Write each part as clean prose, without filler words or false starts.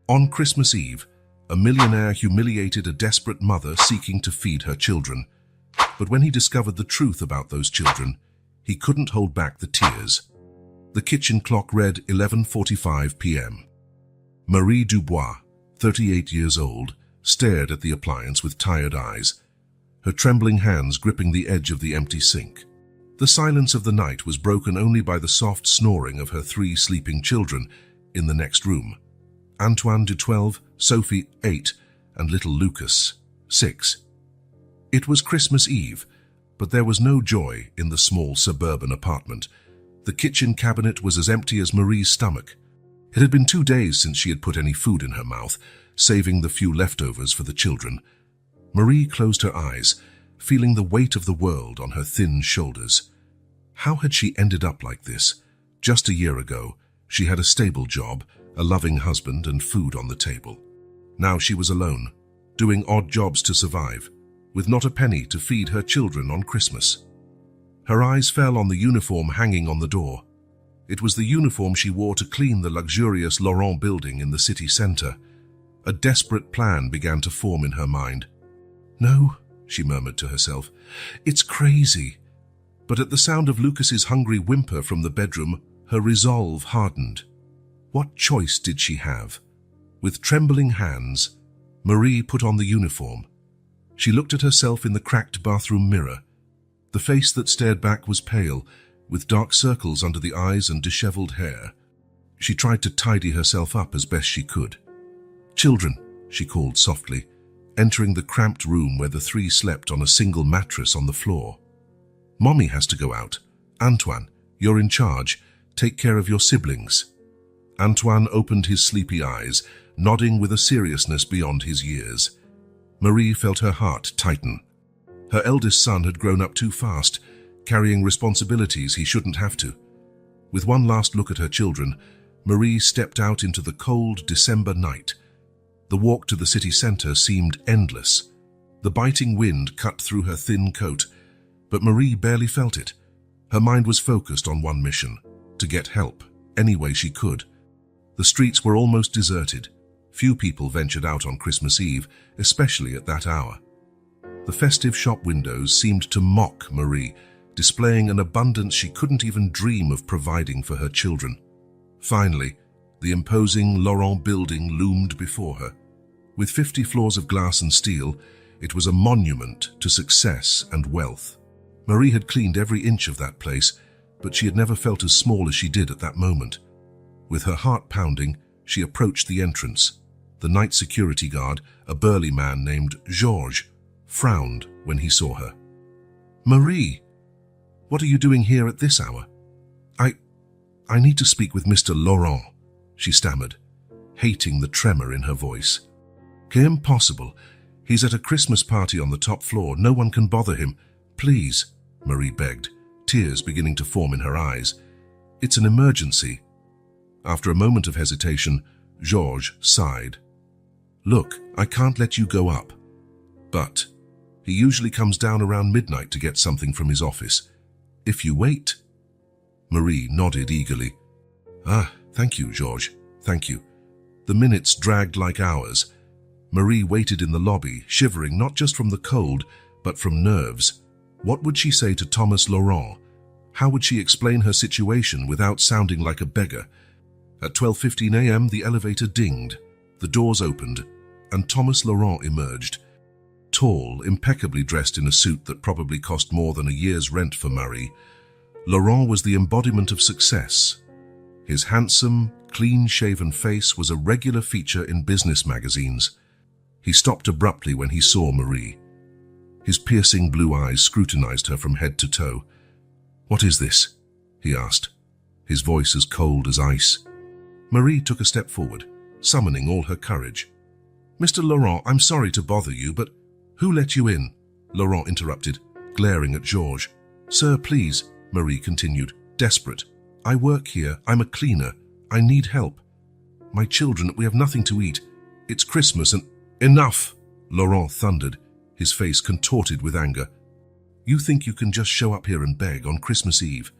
On Christmas Eve, a millionaire humiliated a desperate mother seeking to feed her children. But when he discovered the truth about those children, he couldn't hold back the tears. The kitchen clock read 11:45 p.m. Marie Dubois, 38 years old, stared at the appliance with tired eyes, her trembling hands gripping the edge of the empty sink. The silence of the night was broken only by the soft snoring of her 3 sleeping children in the next room. Antoine, 12, Sophie, 8, and little Lucas, 6. It was Christmas Eve, but there was no joy in the small suburban apartment. The kitchen cabinet was as empty as Marie's stomach. It had been 2 days since she had put any food in her mouth, saving the few leftovers for the children. Marie closed her eyes, feeling the weight of the world on her thin shoulders. How had she ended up like this? Just a year ago, she had a stable job, a loving husband, and food on the table. Now she was alone, doing odd jobs to survive, with not a penny to feed her children on Christmas. Her eyes fell on the uniform hanging on the door. It was the uniform she wore to clean the luxurious Laurent building in the city center. A desperate plan began to form in her mind. "No," she murmured to herself, "it's crazy." But at the sound of Lucas's hungry whimper from the bedroom, her resolve hardened. What choice did she have? With trembling hands, Marie put on the uniform. She looked at herself in the cracked bathroom mirror. The face that stared back was pale, with dark circles under the eyes and disheveled hair. She tried to tidy herself up as best she could. "Children," she called softly, entering the cramped room where the 3 slept on a single mattress on the floor. "Mommy has to go out. Antoine, you're in charge. Take care of your siblings." Antoine opened his sleepy eyes, nodding with a seriousness beyond his years. Marie felt her heart tighten. Her eldest son had grown up too fast, carrying responsibilities he shouldn't have to. With one last look at her children, Marie stepped out into the cold December night. The walk to the city center seemed endless. The biting wind cut through her thin coat, but Marie barely felt it. Her mind was focused on one mission: to get help, any way she could. The streets were almost deserted. Few people ventured out on Christmas Eve, especially at that hour. The festive shop windows seemed to mock Marie, displaying an abundance she couldn't even dream of providing for her children. Finally, the imposing Laurent building loomed before her. With 50 floors of glass and steel, it was a monument to success and wealth. Marie had cleaned every inch of that place, but she had never felt as small as she did at that moment. With her heart pounding, she approached the entrance. The night security guard, a burly man named Georges, frowned when he saw her. "Marie, what are you doing here at this hour?" I need to speak with Mr. Laurent," she stammered, hating the tremor in her voice. "Impossible. He's at a Christmas party on the top floor. No one can bother him. Please," Marie begged, tears beginning to form in her eyes. "It's an emergency." After a moment of hesitation, Georges sighed. "Look, I can't let you go up. But he usually comes down around midnight to get something from his office. If you wait..." Marie nodded eagerly. Thank you, Georges. Thank you." The minutes dragged like hours. Marie waited in the lobby, shivering not just from the cold, but from nerves. What would she say to Thomas Laurent? How would she explain her situation without sounding like a beggar? At 12:15 a.m., the elevator dinged. The doors opened, and Thomas Laurent emerged. Tall, impeccably dressed in a suit that probably cost more than a year's rent for Marie, Laurent was the embodiment of success. His handsome, clean-shaven face was a regular feature in business magazines. He stopped abruptly when he saw Marie. His piercing blue eyes scrutinized her from head to toe. "What is this?" he asked, his voice as cold as ice. Marie took a step forward, summoning all her courage. "Mr. Laurent, I'm sorry to bother you, but..." "Who let you in?" Laurent interrupted, glaring at Georges. "Sir, please," Marie continued, desperate. "I work here. I'm a cleaner. I need help. My children, we have nothing to eat. It's Christmas and..." "Enough!" Laurent thundered, his face contorted with anger. "You think you can just show up here and beg on Christmas Eve?"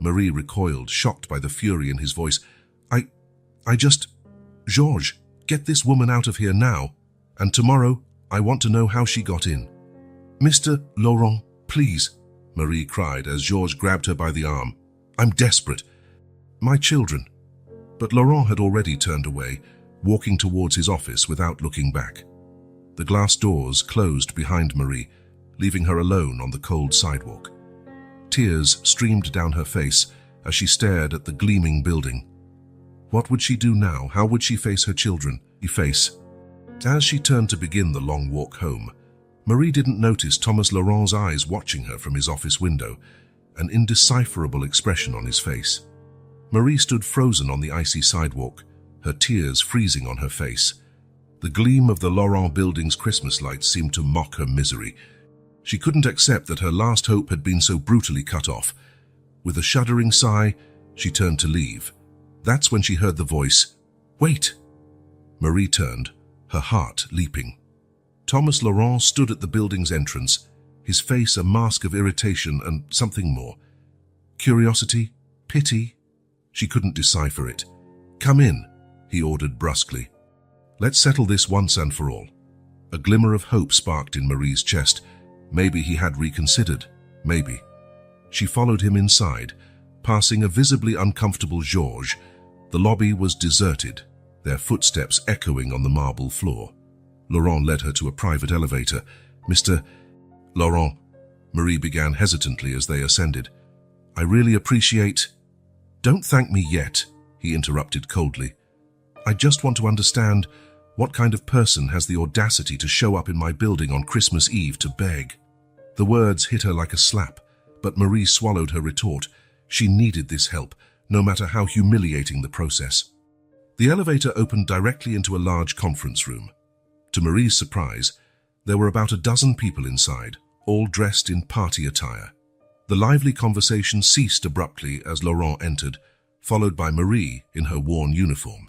Marie recoiled, shocked by the fury in his voice. I just..." "Georges, Get this woman out of here now, and tomorrow I want to know how she got in. Mr. Laurent, please, Marie cried as Georges grabbed her by the arm. I'm desperate. My children. But Laurent had already turned away, walking towards his office without looking back. The glass doors closed behind Marie, leaving her alone on the cold sidewalk. Tears streamed down her face as she stared at the gleaming building. What would she do now? How would she face her children? As she turned to begin the long walk home, Marie didn't notice Thomas Laurent's eyes watching her from his office window, an indecipherable expression on his face. Marie stood frozen on the icy sidewalk, her tears freezing on her face. The gleam of the Laurent building's Christmas lights seemed to mock her misery. She couldn't accept that her last hope had been so brutally cut off. With a shuddering sigh, she turned to leave. That's when she heard the voice, "Wait!" Marie turned, her heart leaping. Thomas Laurent stood at the building's entrance, his face a mask of irritation and something more. Curiosity? Pity? She couldn't decipher it. "Come in," he ordered brusquely. "Let's settle this once and for all." A glimmer of hope sparked in Marie's chest. Maybe he had reconsidered. Maybe. She followed him inside, passing a visibly uncomfortable Georges. The lobby was deserted, their footsteps echoing on the marble floor. Laurent led her to a private elevator. "Mr. Laurent," Marie began hesitantly as they ascended. "I really appreciate—" "Don't thank me yet," he interrupted coldly. "I just want to understand what kind of person has the audacity to show up in my building on Christmas Eve to beg." The words hit her like a slap, but Marie swallowed her retort. She needed this help, no matter how humiliating the process. The elevator opened directly into a large conference room. To Marie's surprise, there were about a dozen people inside, all dressed in party attire. The lively conversation ceased abruptly as Laurent entered, followed by Marie in her worn uniform.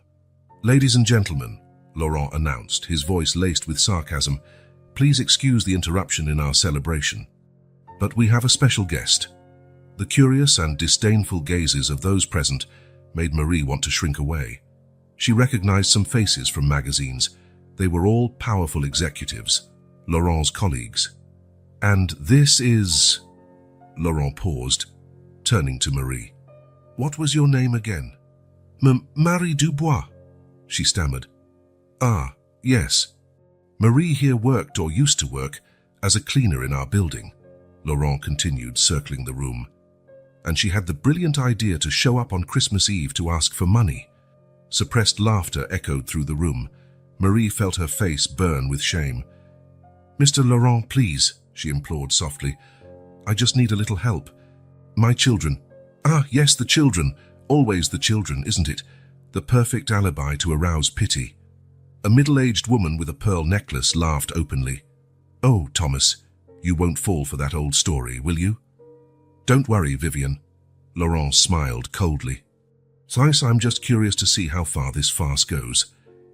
"Ladies and gentlemen," Laurent announced, his voice laced with sarcasm, "please excuse the interruption in our celebration. But we have a special guest." The curious and disdainful gazes of those present made Marie want to shrink away. She recognized some faces from magazines. They were all powerful executives, Laurent's colleagues. "And this is—" Laurent paused, turning to Marie. "What was your name again?" Marie Dubois," she stammered. "Ah, yes. Marie here worked, or used to work, as a cleaner in our building," Laurent continued, circling the room. "And she had the brilliant idea to show up on Christmas Eve to ask for money." Suppressed laughter echoed through the room. Marie felt her face burn with shame. "Mr. Laurent, please," she implored softly. "I just need a little help. My children—" "Ah, yes, the children. Always the children, isn't it? The perfect alibi to arouse pity." A middle-aged woman with a pearl necklace laughed openly. "Oh, Thomas, you won't fall for that old story, will you?" "Don't worry, Vivian." Laurent smiled coldly. "I'm just curious to see how far this farce goes."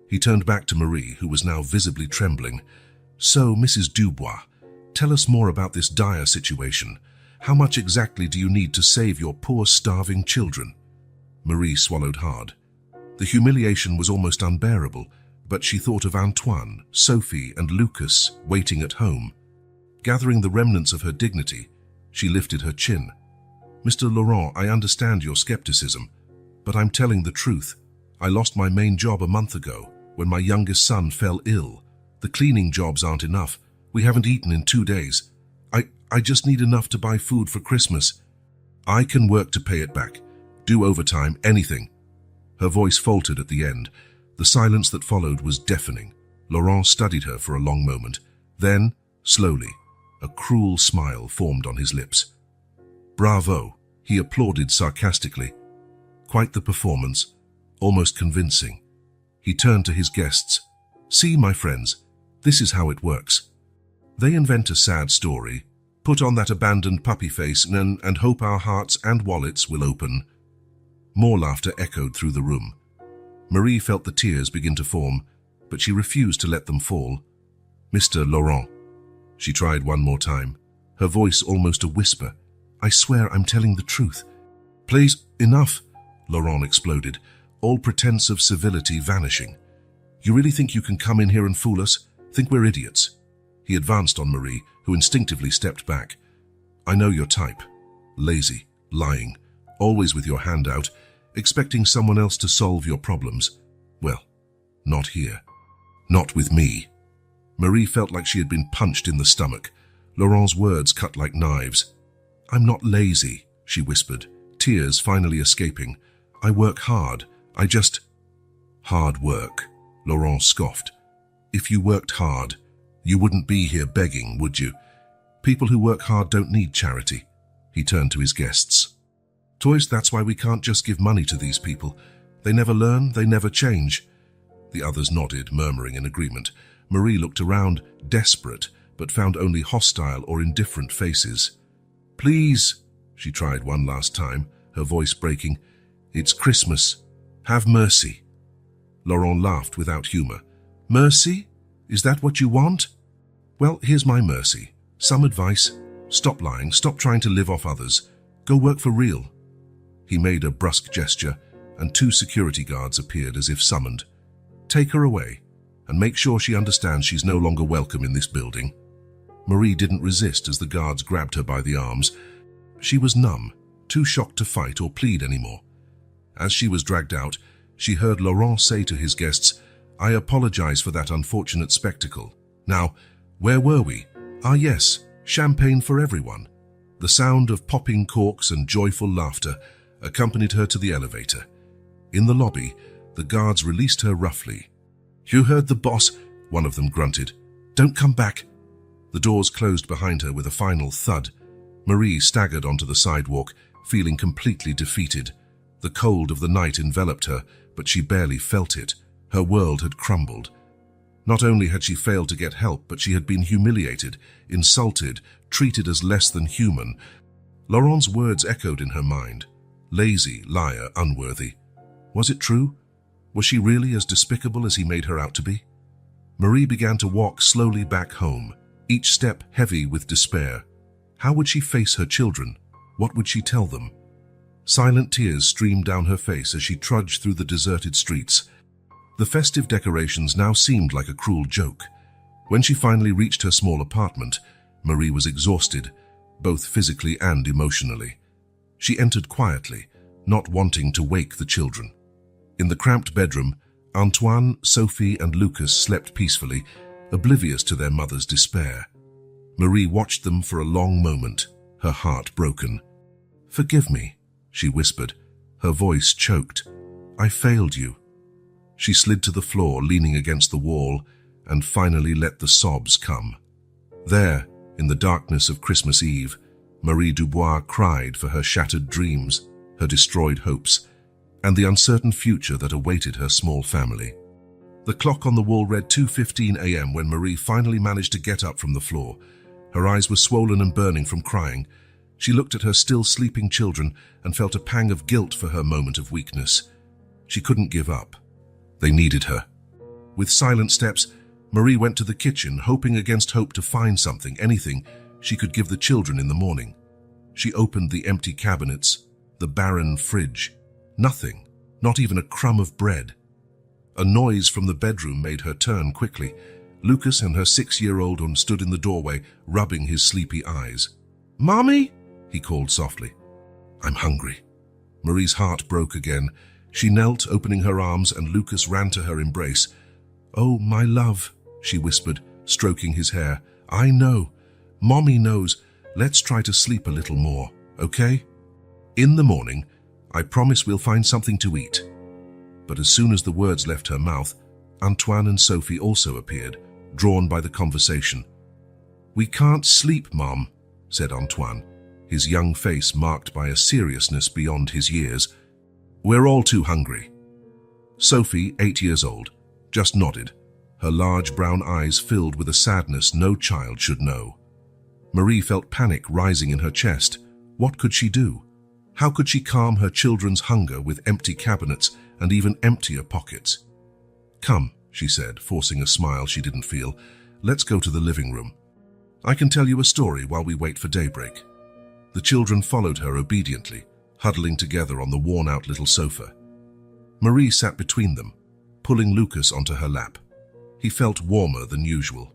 He turned back to Marie, who was now visibly trembling. "So, Mrs. Dubois, tell us more about this dire situation. How much exactly do you need to save your poor, starving children?" Marie swallowed hard. The humiliation was almost unbearable, but she thought of Antoine, Sophie, and Lucas waiting at home. Gathering the remnants of her dignity, she lifted her chin. "Mr. Laurent, I understand your skepticism, but I'm telling the truth. I lost my main job a month ago when my youngest son fell ill. The cleaning jobs aren't enough. We haven't eaten in 2 days. I just need enough to buy food for Christmas. I can work to pay it back. Do overtime, anything." Her voice faltered at the end. The silence that followed was deafening. Laurent studied her for a long moment. Then, slowly, a cruel smile formed on his lips. "Bravo," he applauded sarcastically. "Quite the performance, almost convincing." He turned to his guests. "See, my friends, this is how it works. They invent a sad story, put on that abandoned puppy face, and hope our hearts and wallets will open." More laughter echoed through the room. Marie felt the tears begin to form, but she refused to let them fall. "Mr. Laurent," she tried one more time, her voice almost a whisper. "I swear I'm telling the truth." "Please, enough," Laurent exploded, all pretense of civility vanishing. You really think you can come in here and fool us? Think we're idiots? He advanced on Marie, who instinctively stepped back. I know your type. Lazy, lying, always with your hand out, expecting someone else to solve your problems. Well, not here. Not with me. Marie felt like she had been punched in the stomach. Laurent's words cut like knives. I'm not lazy, she whispered, tears finally escaping. I work hard. I just... Hard work, Laurent scoffed. If you worked hard, you wouldn't be here begging, would you? People who work hard don't need charity. He turned to his guests. Toys, that's why we can't just give money to these people. They never learn, they never change. The others nodded, murmuring in agreement. Marie looked around, desperate, but found only hostile or indifferent faces. Please, she tried one last time, her voice breaking. It's Christmas. Have mercy. Laurent laughed without humor. Mercy? Is that what you want? Well, here's my mercy. Some advice. Stop lying, stop trying to live off others. Go work for real. He made a brusque gesture, and 2 security guards appeared as if summoned. Take her away, and make sure she understands she's no longer welcome in this building. Marie didn't resist as the guards grabbed her by the arms. She was numb, too shocked to fight or plead anymore. As she was dragged out, she heard Laurent say to his guests, I apologize for that unfortunate spectacle. Now, where were we? Ah yes, champagne for everyone. The sound of popping corks and joyful laughter accompanied her to the elevator. In the lobby, the guards released her roughly. You heard the boss, one of them grunted. Don't come back. The doors closed behind her with a final thud. Marie staggered onto the sidewalk, feeling completely defeated. The cold of the night enveloped her, but she barely felt it. Her world had crumbled. Not only had she failed to get help, but she had been humiliated, insulted, treated as less than human. Laurent's words echoed in her mind. Lazy, liar, unworthy. Was it true? Was she really as despicable as he made her out to be? Marie began to walk slowly back home, each step heavy with despair. How would she face her children? What would she tell them? Silent tears streamed down her face as she trudged through the deserted streets. The festive decorations now seemed like a cruel joke. When she finally reached her small apartment, Marie was exhausted, both physically and emotionally. She entered quietly, not wanting to wake the children. In the cramped bedroom, Antoine, Sophie, and Lucas slept peacefully, oblivious to their mother's despair. Marie watched them for a long moment, her heart broken. Forgive me, she whispered, her voice choked. I failed you. She slid to the floor, leaning against the wall, and finally let the sobs come. There, in the darkness of Christmas Eve, Marie Dubois cried for her shattered dreams, her destroyed hopes, and the uncertain future that awaited her small family. The clock on the wall read 2:15 a.m. when Marie finally managed to get up from the floor. Her eyes were swollen and burning from crying. She looked at her still sleeping children and felt a pang of guilt for her moment of weakness. She couldn't give up. They needed her. With silent steps, Marie went to the kitchen, hoping against hope to find something, anything, she could give the children in the morning. She opened the empty cabinets, the barren fridge. Nothing, not even a crumb of bread. A noise from the bedroom made her turn quickly. Lucas and her 6-year-old one stood in the doorway, rubbing his sleepy eyes. Mommy? He called softly. I'm hungry. Marie's heart broke again. She knelt, opening her arms, and Lucas ran to her embrace. Oh, my love, she whispered, stroking his hair. I know. Mommy knows. Let's try to sleep a little more, okay? In the morning, I promise we'll find something to eat. But as soon as the words left her mouth, Antoine and Sophie also appeared, drawn by the conversation. We can't sleep, Mom, said Antoine, his young face marked by a seriousness beyond his years. We're all too hungry. Sophie, 8 years old, just nodded, her large brown eyes filled with a sadness no child should know. Marie felt panic rising in her chest. What could she do? How could she calm her children's hunger with empty cabinets and even emptier pockets? Come, she said, forcing a smile she didn't feel. Let's go to the living room. I can tell you a story while we wait for daybreak. The children followed her obediently, huddling together on the worn-out little sofa. Marie sat between them, pulling Lucas onto her lap. He felt warmer than usual.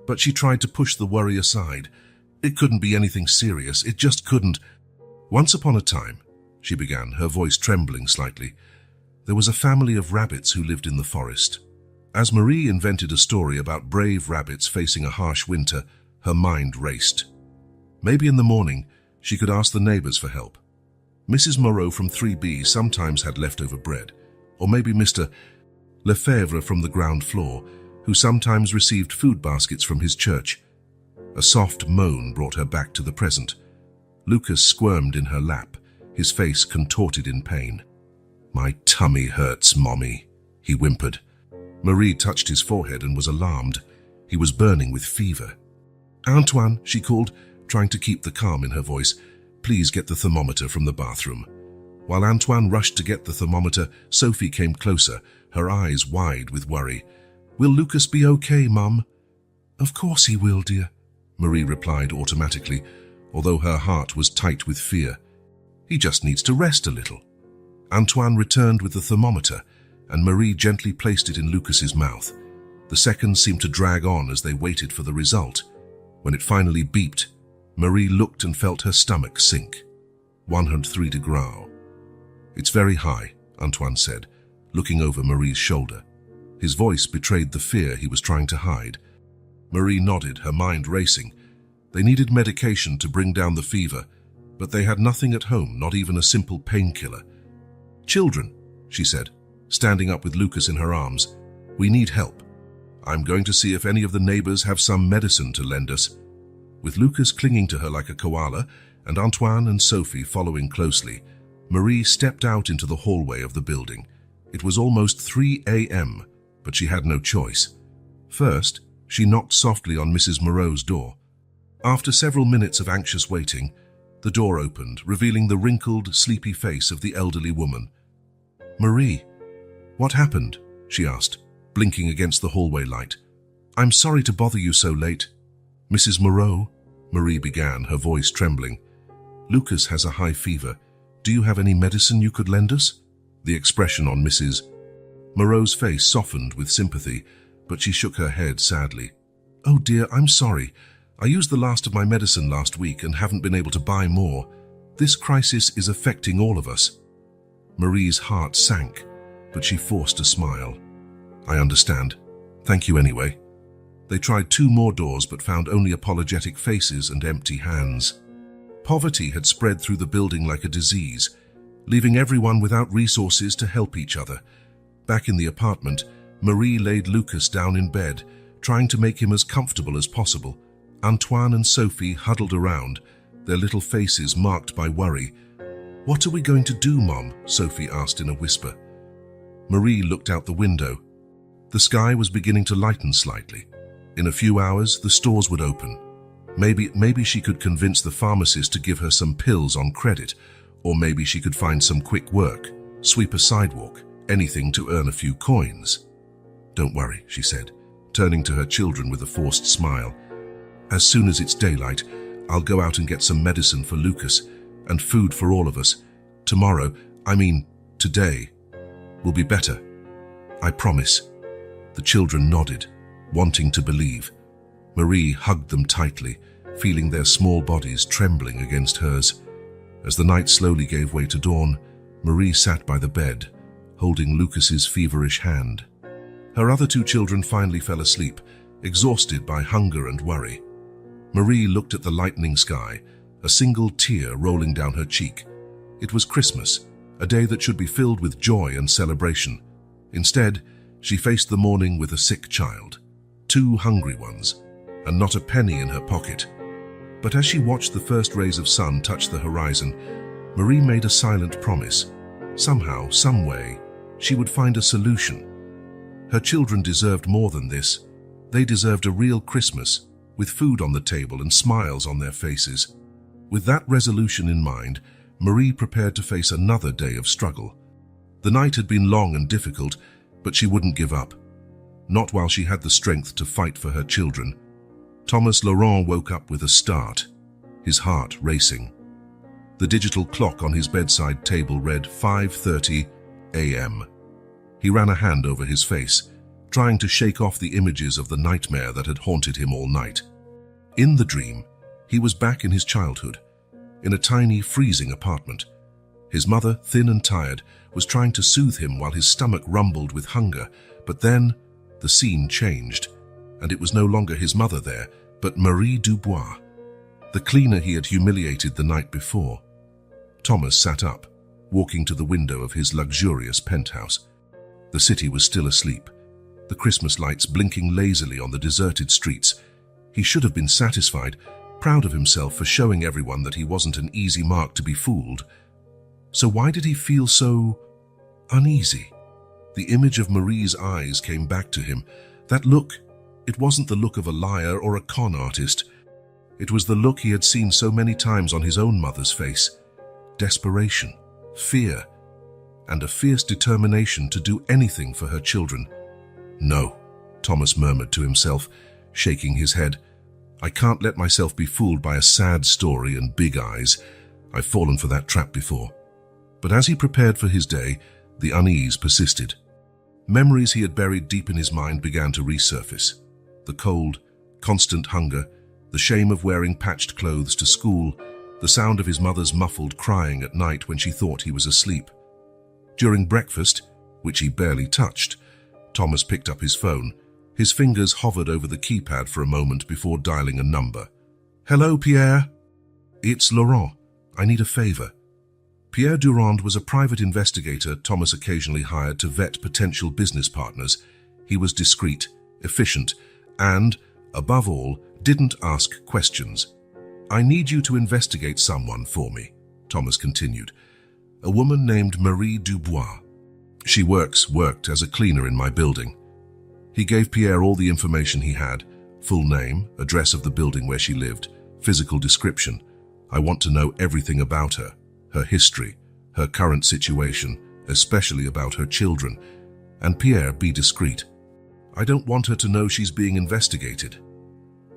But she tried to push the worry aside. It couldn't be anything serious. It just couldn't. "Once upon a time," she began, her voice trembling slightly, "there was a family of rabbits who lived in the forest." As Marie invented a story about brave rabbits facing a harsh winter, her mind raced. Maybe in the morning, she could ask the neighbors for help. Mrs. Moreau from 3B sometimes had leftover bread, or maybe Mr. Lefebvre from the ground floor, who sometimes received food baskets from his church. A soft moan brought her back to the present. Lucas squirmed in her lap, his face contorted in pain. "My tummy hurts, Mommy," he whimpered. Marie touched his forehead and was alarmed. He was burning with fever. "Antoine," she called, trying to keep the calm in her voice, "please get the thermometer from the bathroom." While Antoine rushed to get the thermometer, Sophie came closer, her eyes wide with worry. "Will Lucas be okay, Mum?" "Of course he will, dear," Marie replied automatically, although her heart was tight with fear. "He just needs to rest a little." Antoine returned with the thermometer, and Marie gently placed it in Lucas's mouth. The seconds seemed to drag on as they waited for the result. When it finally beeped, Marie looked and felt her stomach sink. 103 degrees. "It's very high," Antoine said, looking over Marie's shoulder. His voice betrayed the fear he was trying to hide. Marie nodded, her mind racing. They needed medication to bring down the fever, but they had nothing at home, not even a simple painkiller. "Children," she said, standing up with Lucas in her arms, "we need help. I'm going to see if any of the neighbors have some medicine to lend us." With Lucas clinging to her like a koala and Antoine and Sophie following closely, Marie stepped out into the hallway of the building. It was almost 3 a.m., but she had no choice. First, she knocked softly on Mrs. Moreau's door. After several minutes of anxious waiting, the door opened, revealing the wrinkled, sleepy face of the elderly woman. "Marie, what happened?" she asked, blinking against the hallway light. "I'm sorry to bother you so late." "Mrs. Moreau," Marie began, her voice trembling. "Lucas has a high fever. Do you have any medicine you could lend us?" The expression on Mrs. Moreau's face softened with sympathy, but she shook her head sadly. "Oh dear, I'm sorry. I used the last of my medicine last week and haven't been able to buy more. This crisis is affecting all of us." Marie's heart sank, but she forced a smile. "I understand. Thank you anyway." They tried 2 more doors but found only apologetic faces and empty hands. Poverty had spread through the building like a disease, leaving everyone without resources to help each other. Back in the apartment, Marie laid Lucas down in bed, trying to make him as comfortable as possible. Antoine and Sophie huddled around, their little faces marked by worry. "What are we going to do, Mom?" Sophie asked in a whisper. Marie looked out the window. The sky was beginning to lighten slightly. In a few hours, the stores would open. Maybe she could convince the pharmacist to give her some pills on credit, or maybe she could find some quick work, sweep a sidewalk, anything to earn a few coins. "Don't worry," she said, turning to her children with a forced smile. "As soon as it's daylight, I'll go out and get some medicine for Lucas and food for all of us. Today, will be better. I promise." The children nodded, wanting to believe. Marie hugged them tightly, feeling their small bodies trembling against hers. As the night slowly gave way to dawn, Marie sat by the bed, holding Lucas's feverish hand. Her other 2 children finally fell asleep, exhausted by hunger and worry. Marie looked at the lightening sky, a single tear rolling down her cheek. It was Christmas, a day that should be filled with joy and celebration. Instead, she faced the morning with a sick child, 2 hungry ones, and not a penny in her pocket. But as she watched the first rays of sun touch the horizon, Marie made a silent promise. Somehow, some way, she would find a solution. Her children deserved more than this. They deserved a real Christmas, with food on the table and smiles on their faces. With that resolution in mind, Marie prepared to face another day of struggle. The night had been long and difficult, but she wouldn't give up. Not while she had the strength to fight for her children. Thomas Laurent woke up with a start, his heart racing. The digital clock on his bedside table read 5:30 a.m. He ran a hand over his face, trying to shake off the images of the nightmare that had haunted him all night. In the dream, he was back in his childhood, in a tiny, freezing apartment. His mother, thin and tired, was trying to soothe him while his stomach rumbled with hunger, but then the scene changed, and it was no longer his mother there, but Marie Dubois, the cleaner he had humiliated the night before. Thomas sat up, walking to the window of his luxurious penthouse. The city was still asleep, the Christmas lights blinking lazily on the deserted streets. He should have been satisfied, proud of himself for showing everyone that he wasn't an easy mark to be fooled. So why did he feel so uneasy? The image of Marie's eyes came back to him. That look, it wasn't the look of a liar or a con artist. It was the look he had seen so many times on his own mother's face. Desperation, fear, and a fierce determination to do anything for her children. No, Thomas murmured to himself, shaking his head. I can't let myself be fooled by a sad story and big eyes. I've fallen for that trap before. But as he prepared for his day, the unease persisted. Memories he had buried deep in his mind began to resurface. The cold, constant hunger, the shame of wearing patched clothes to school, the sound of his mother's muffled crying at night when she thought he was asleep. During breakfast, which he barely touched, Thomas picked up his phone. His fingers hovered over the keypad for a moment before dialing a number. Hello, Pierre. It's Laurent. I need a favor. Pierre Durand was a private investigator Thomas occasionally hired to vet potential business partners. He was discreet, efficient, and, above all, didn't ask questions. I need you to investigate someone for me, Thomas continued. A woman named Marie Dubois. She worked as a cleaner in my building. He gave Pierre all the information he had: full name, address of the building where she lived, physical description. I want to know everything about her, her history, her current situation, especially about her children. And Pierre, be discreet. I don't want her to know she's being investigated.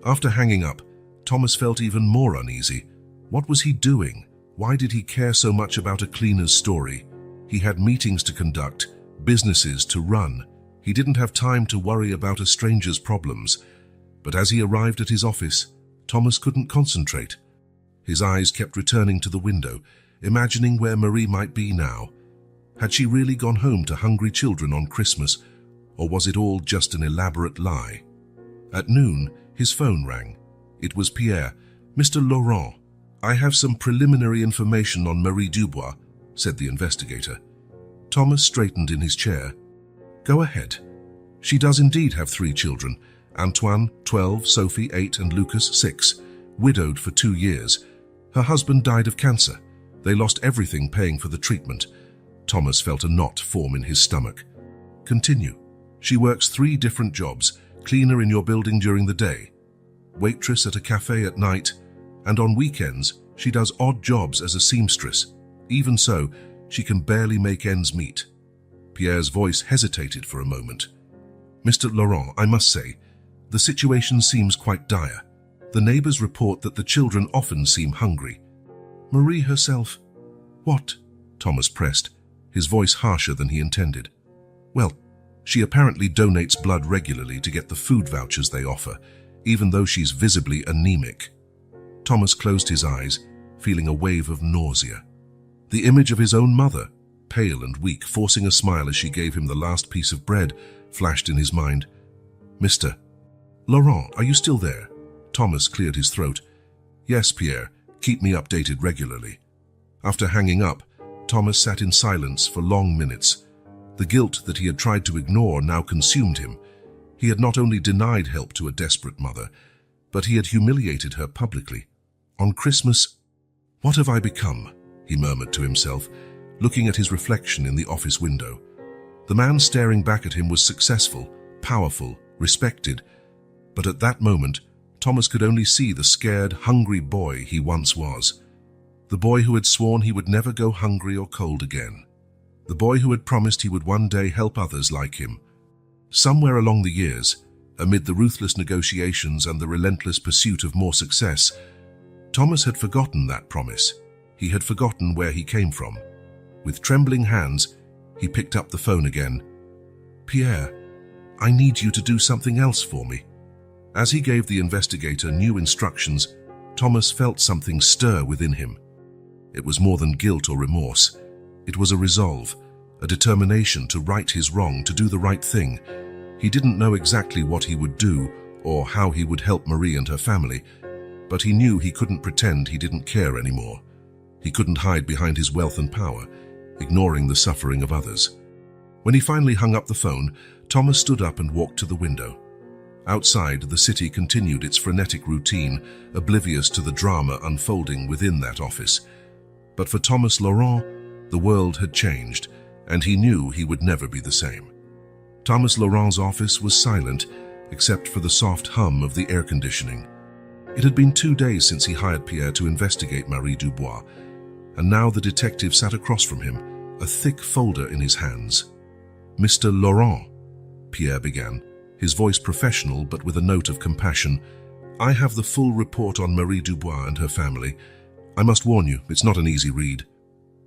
After hanging up, Thomas felt even more uneasy. What was he doing? Why did he care so much about a cleaner's story? He had meetings to conduct, businesses to run. He didn't have time to worry about a stranger's problems. But as he arrived at his office, Thomas couldn't concentrate. His eyes kept returning to the window, imagining where Marie might be now. Had she really gone home to hungry children on Christmas, or was it all just an elaborate lie? At noon, his phone rang. It was Pierre. Mr. Laurent, I have some preliminary information on Marie Dubois, said the investigator. Thomas straightened in his chair. Go ahead. She does indeed have 3 children. Antoine, 12, Sophie, 8, and Lucas, 6. Widowed for 2 years. Her husband died of cancer. They lost everything paying for the treatment. Thomas felt a knot form in his stomach. Continue. She works 3 different jobs: cleaner in your building during the day, waitress at a cafe at night, and on weekends she does odd jobs as a seamstress. Even so, she can barely make ends meet. Pierre's voice hesitated for a moment. Mr. Laurent, I must say, the situation seems quite dire. The neighbors report that the children often seem hungry. Marie herself. What? Thomas pressed, his voice harsher than he intended. Well, she apparently donates blood regularly to get the food vouchers they offer, even though she's visibly anemic. Thomas closed his eyes, feeling a wave of nausea. The image of his own mother, pale and weak, forcing a smile as she gave him the last piece of bread, flashed in his mind. Mr. Laurent, are you still there? Thomas cleared his throat. Yes, Pierre, keep me updated regularly. After hanging up, Thomas sat in silence for long minutes. The guilt that he had tried to ignore now consumed him. He had not only denied help to a desperate mother, but he had humiliated her publicly. On Christmas, what have I become? He murmured to himself, looking at his reflection in the office window. The man staring back at him was successful, powerful, respected, but at that moment, Thomas could only see the scared, hungry boy he once was. The boy who had sworn he would never go hungry or cold again. The boy who had promised he would one day help others like him. Somewhere along the years, amid the ruthless negotiations and the relentless pursuit of more success, Thomas had forgotten that promise. He had forgotten where he came from. With trembling hands, he picked up the phone again. "Pierre, I need you to do something else for me." As he gave the investigator new instructions, Thomas felt something stir within him. It was more than guilt or remorse. It was a resolve, a determination to right his wrong, to do the right thing. He didn't know exactly what he would do or how he would help Marie and her family, but he knew he couldn't pretend he didn't care anymore. He couldn't hide behind his wealth and power, ignoring the suffering of others. When he finally hung up the phone, Thomas stood up and walked to the window. Outside, the city continued its frenetic routine, oblivious to the drama unfolding within that office. But for Thomas Laurent, the world had changed, and he knew he would never be the same. Thomas Laurent's office was silent, except for the soft hum of the air conditioning. It had been 2 days since he hired Pierre to investigate Marie Dubois, and now the detective sat across from him, a thick folder in his hands. "Mr. Laurent," Pierre began, his voice professional but with a note of compassion, "I have the full report on Marie Dubois and her family. I must warn you, it's not an easy read."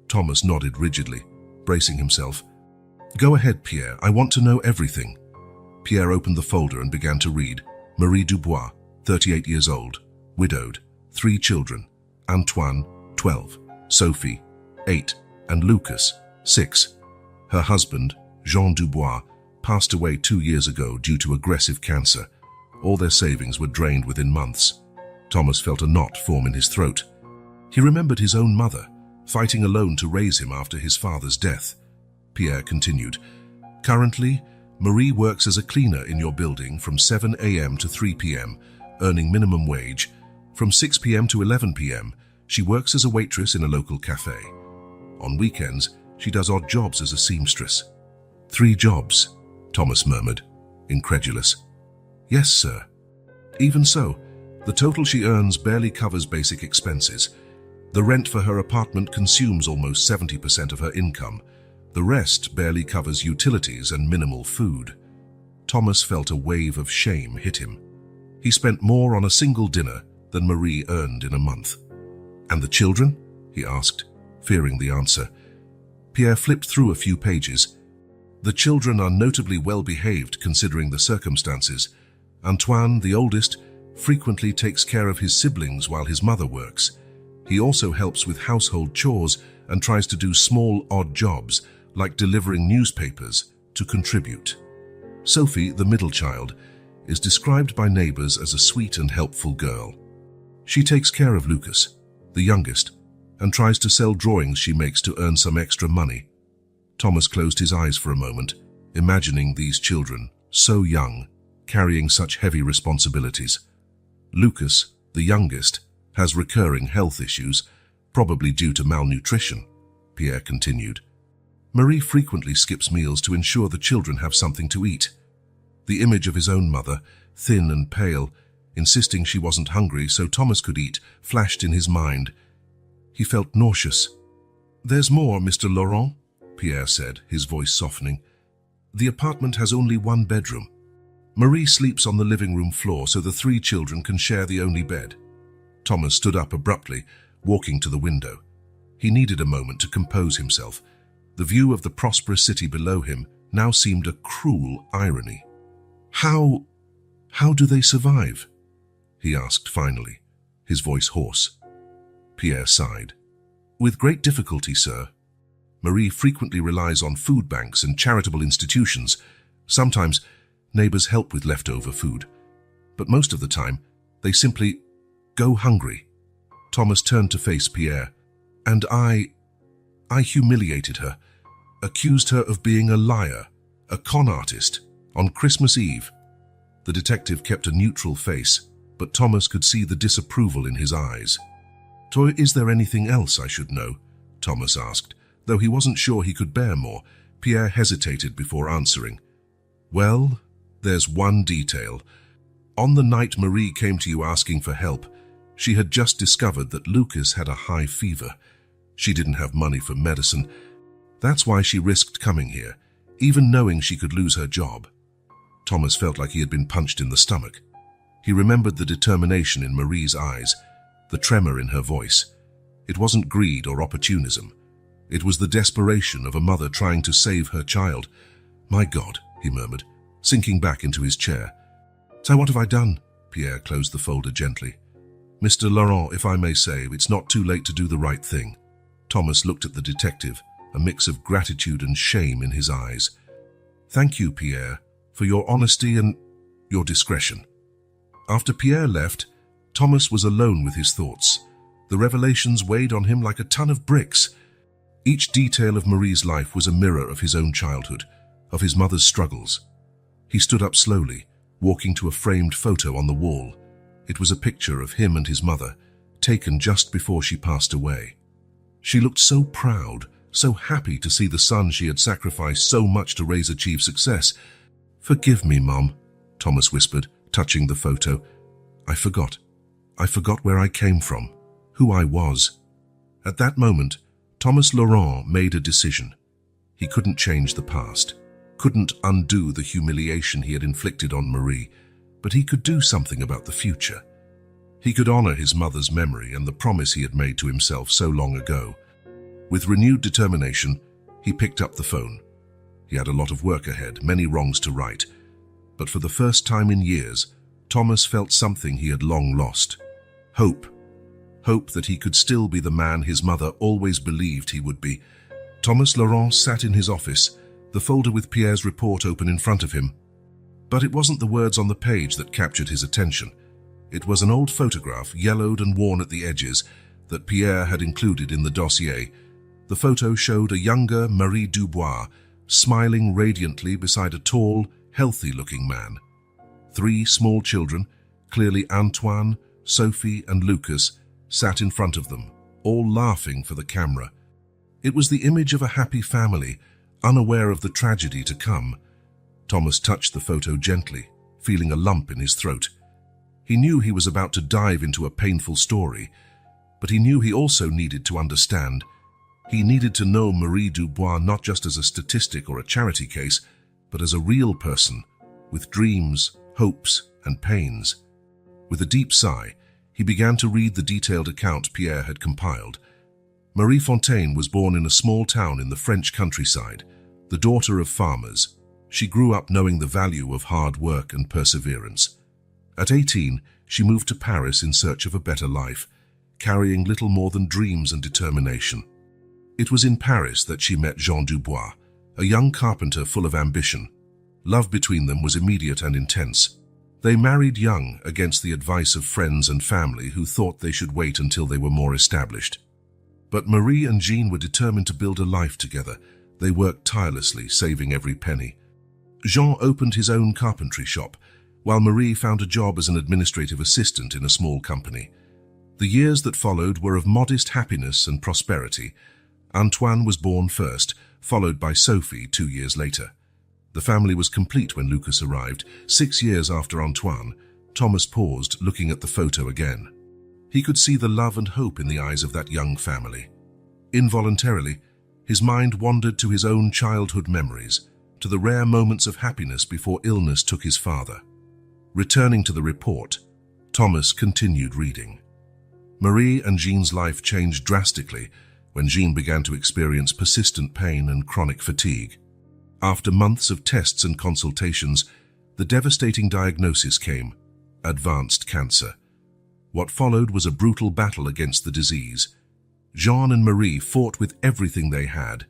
Thomas nodded rigidly, bracing himself. "Go ahead, Pierre, I want to know everything." Pierre opened the folder and began to read. Marie Dubois, 38 years old, widowed, 3 children, Antoine, 12, Sophie, 8, and Lucas, 6. Her husband, Jean Dubois, passed away 2 years ago due to aggressive cancer. All their savings were drained within months. Thomas felt a knot form in his throat. He remembered his own mother, fighting alone to raise him after his father's death. Pierre continued, "Currently, Marie works as a cleaner in your building from 7 a.m. to 3 p.m., earning minimum wage. From 6 p.m. to 11 p.m., she works as a waitress in a local cafe. On weekends, she does odd jobs as a seamstress." "3 jobs," Thomas murmured, incredulous. "Yes, sir." "Even so, the total she earns barely covers basic expenses. The rent for her apartment consumes almost 70% of her income. The rest barely covers utilities and minimal food." Thomas felt a wave of shame hit him. He spent more on a single dinner than Marie earned in a month. "And the children?" he asked, fearing the answer. Pierre flipped through a few pages. "The children are notably well-behaved considering the circumstances. Antoine, the oldest, frequently takes care of his siblings while his mother works. He also helps with household chores and tries to do small, odd jobs, like delivering newspapers, to contribute. Sophie, the middle child, is described by neighbors as a sweet and helpful girl. She takes care of Lucas, the youngest, and tries to sell drawings she makes to earn some extra money." Thomas closed his eyes for a moment, imagining these children, so young, carrying such heavy responsibilities. Lucas, the youngest, has recurring health issues, probably due to malnutrition, Pierre continued. Marie frequently skips meals to ensure the children have something to eat. The image of his own mother, thin and pale, insisting she wasn't hungry so Thomas could eat, flashed in his mind. He felt nauseous. "There's more, Mr. Laurent," Pierre said, his voice softening. "The apartment has only 1 bedroom. Marie sleeps on the living room floor so the 3 children can share the only bed." Thomas stood up abruptly, walking to the window. He needed a moment to compose himself. The view of the prosperous city below him now seemed a cruel irony. How do they survive?" he asked finally, his voice hoarse. Pierre sighed. "With great difficulty, sir. Marie frequently relies on food banks and charitable institutions. Sometimes neighbors help with leftover food, but most of the time they simply go hungry." Thomas turned to face Pierre. "And I humiliated her, accused her of being a liar, a con artist, on Christmas Eve." The detective kept a neutral face, but Thomas could see the disapproval in his eyes. "Is there anything else I should know?" Thomas asked. Though he wasn't sure he could bear more, Pierre hesitated before answering. "Well, there's one detail. On the night Marie came to you asking for help, she had just discovered that Lucas had a high fever. She didn't have money for medicine. That's why she risked coming here, even knowing she could lose her job." Thomas felt like he had been punched in the stomach. He remembered the determination in Marie's eyes, the tremor in her voice. It wasn't greed or opportunism. It was the desperation of a mother trying to save her child. My God, he murmured, sinking back into his chair. So what have I done? Pierre closed the folder gently. Mr. Laurent, if I may say, it's not too late to do the right thing. Thomas looked at the detective, a mix of gratitude and shame in his eyes. Thank you, Pierre, for your honesty and your discretion. After Pierre left, Thomas was alone with his thoughts. The revelations weighed on him like a ton of bricks. Each detail of Marie's life was a mirror of his own childhood, of his mother's struggles. He stood up slowly, walking to a framed photo on the wall. It was a picture of him and his mother, taken just before she passed away. She looked so proud, so happy to see the son she had sacrificed so much to raise achieve success. Forgive me, Mom, Thomas whispered, touching the photo. I forgot where I came from, who I was. At that moment, Thomas Laurent made a decision. He couldn't change the past, couldn't undo the humiliation he had inflicted on Marie, but he could do something about the future. He could honor his mother's memory and the promise he had made to himself so long ago. With renewed determination, he picked up the phone. He had a lot of work ahead, many wrongs to right, but for the first time in years, Thomas felt something he had long lost. Hope. Hope that he could still be the man his mother always believed he would be. Thomas Laurent sat in his office, the folder with Pierre's report open in front of him. But it wasn't the words on the page that captured his attention. It was an old photograph, yellowed and worn at the edges, that Pierre had included in the dossier. The photo showed a younger Marie Dubois, smiling radiantly beside a tall, healthy-looking man. 3 small children, clearly Antoine, Sophie, and Lucas, sat in front of them, all laughing for the camera. It was the image of a happy family, unaware of the tragedy to come. Thomas touched the photo gently, feeling a lump in his throat. He knew he was about to dive into a painful story, but he knew he also needed to understand. He needed to know Marie Dubois not just as a statistic or a charity case, but as a real person, with dreams, hopes, and pains. With a deep sigh, he began to read the detailed account Pierre had compiled. Marie Fontaine was born in a small town in the French countryside, the daughter of farmers. She grew up knowing the value of hard work and perseverance. At 18, she moved to Paris in search of a better life, carrying little more than dreams and determination. It was in Paris that she met Jean Dubois, a young carpenter full of ambition. Love between them was immediate and intense. They married young against the advice of friends and family who thought they should wait until they were more established. But Marie and Jean were determined to build a life together. They worked tirelessly, saving every penny. Jean opened his own carpentry shop, while Marie found a job as an administrative assistant in a small company. The years that followed were of modest happiness and prosperity. Antoine was born first, followed by Sophie 2 years later. The family was complete when Lucas arrived. 6 years after Antoine, Thomas paused, looking at the photo again. He could see the love and hope in the eyes of that young family. Involuntarily, his mind wandered to his own childhood memories, to the rare moments of happiness before illness took his father. Returning to the report, Thomas continued reading. Marie and Jean's life changed drastically when Jean began to experience persistent pain and chronic fatigue. After months of tests and consultations, the devastating diagnosis came: advanced cancer. What followed was a brutal battle against the disease. Jean and Marie fought with everything they had.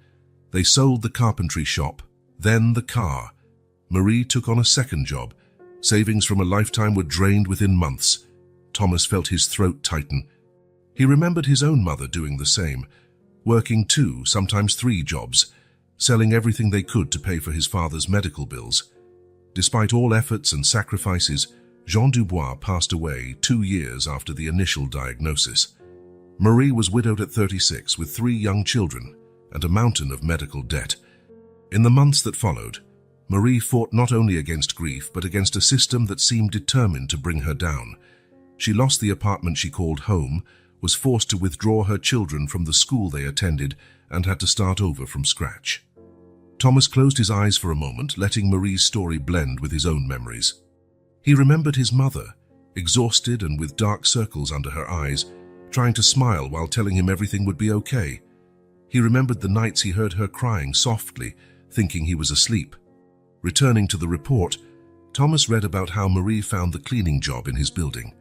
They sold the carpentry shop, then the car. Marie took on a second job. Savings from a lifetime were drained within months. Thomas felt his throat tighten. He remembered his own mother doing the same, working 2, sometimes 3 jobs, selling everything they could to pay for his father's medical bills. Despite all efforts and sacrifices, Jean Dubois passed away 2 years after the initial diagnosis. Marie was widowed at 36 with 3 young children and a mountain of medical debt. In the months that followed, Marie fought not only against grief but against a system that seemed determined to bring her down. She lost the apartment she called home, was forced to withdraw her children from the school they attended, and had to start over from scratch. Thomas closed his eyes for a moment, letting Marie's story blend with his own memories. He remembered his mother, exhausted and with dark circles under her eyes, trying to smile while telling him everything would be okay. He remembered the nights he heard her crying softly, thinking he was asleep. Returning to the report, Thomas read about how Marie found the cleaning job in his building,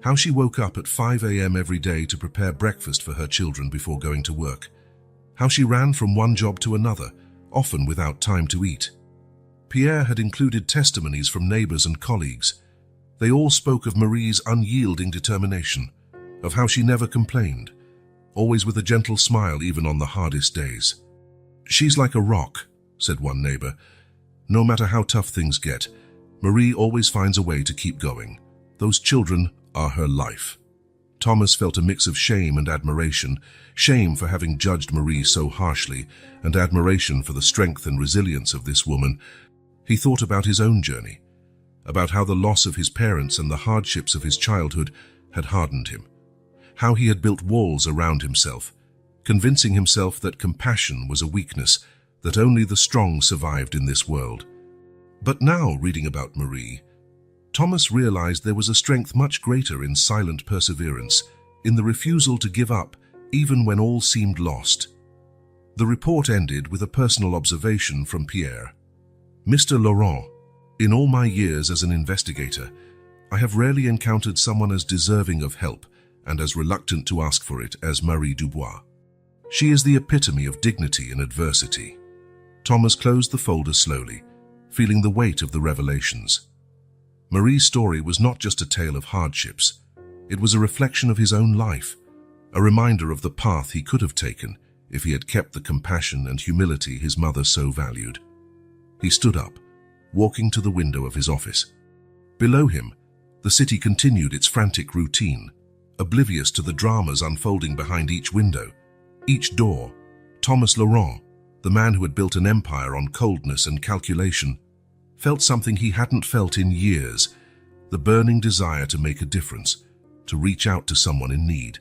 how she woke up at 5 a.m. every day to prepare breakfast for her children before going to work, how she ran from one job to another, often without time to eat. Pierre had included testimonies from neighbors and colleagues. They all spoke of Marie's unyielding determination, of how she never complained, always with a gentle smile even on the hardest days. "She's like a rock," said one neighbor. "No matter how tough things get, Marie always finds a way to keep going. Those children are her life." Thomas felt a mix of shame and admiration, shame for having judged Marie so harshly, and admiration for the strength and resilience of this woman. He thought about his own journey, about how the loss of his parents and the hardships of his childhood had hardened him, how he had built walls around himself, convincing himself that compassion was a weakness, that only the strong survived in this world. But now, reading about Marie, Thomas realized there was a strength much greater in silent perseverance, in the refusal to give up even when all seemed lost. The report ended with a personal observation from Pierre. "Mr. Laurent, in all my years as an investigator, I have rarely encountered someone as deserving of help and as reluctant to ask for it as Marie Dubois. She is the epitome of dignity in adversity." Thomas closed the folder slowly, feeling the weight of the revelations. Marie's story was not just a tale of hardships. It was a reflection of his own life, a reminder of the path he could have taken if he had kept the compassion and humility his mother so valued. He stood up, walking to the window of his office. Below him, the city continued its frantic routine, oblivious to the dramas unfolding behind each window, each door. Thomas Laurent, the man who had built an empire on coldness and calculation, felt something he hadn't felt in years, the burning desire to make a difference, to reach out to someone in need.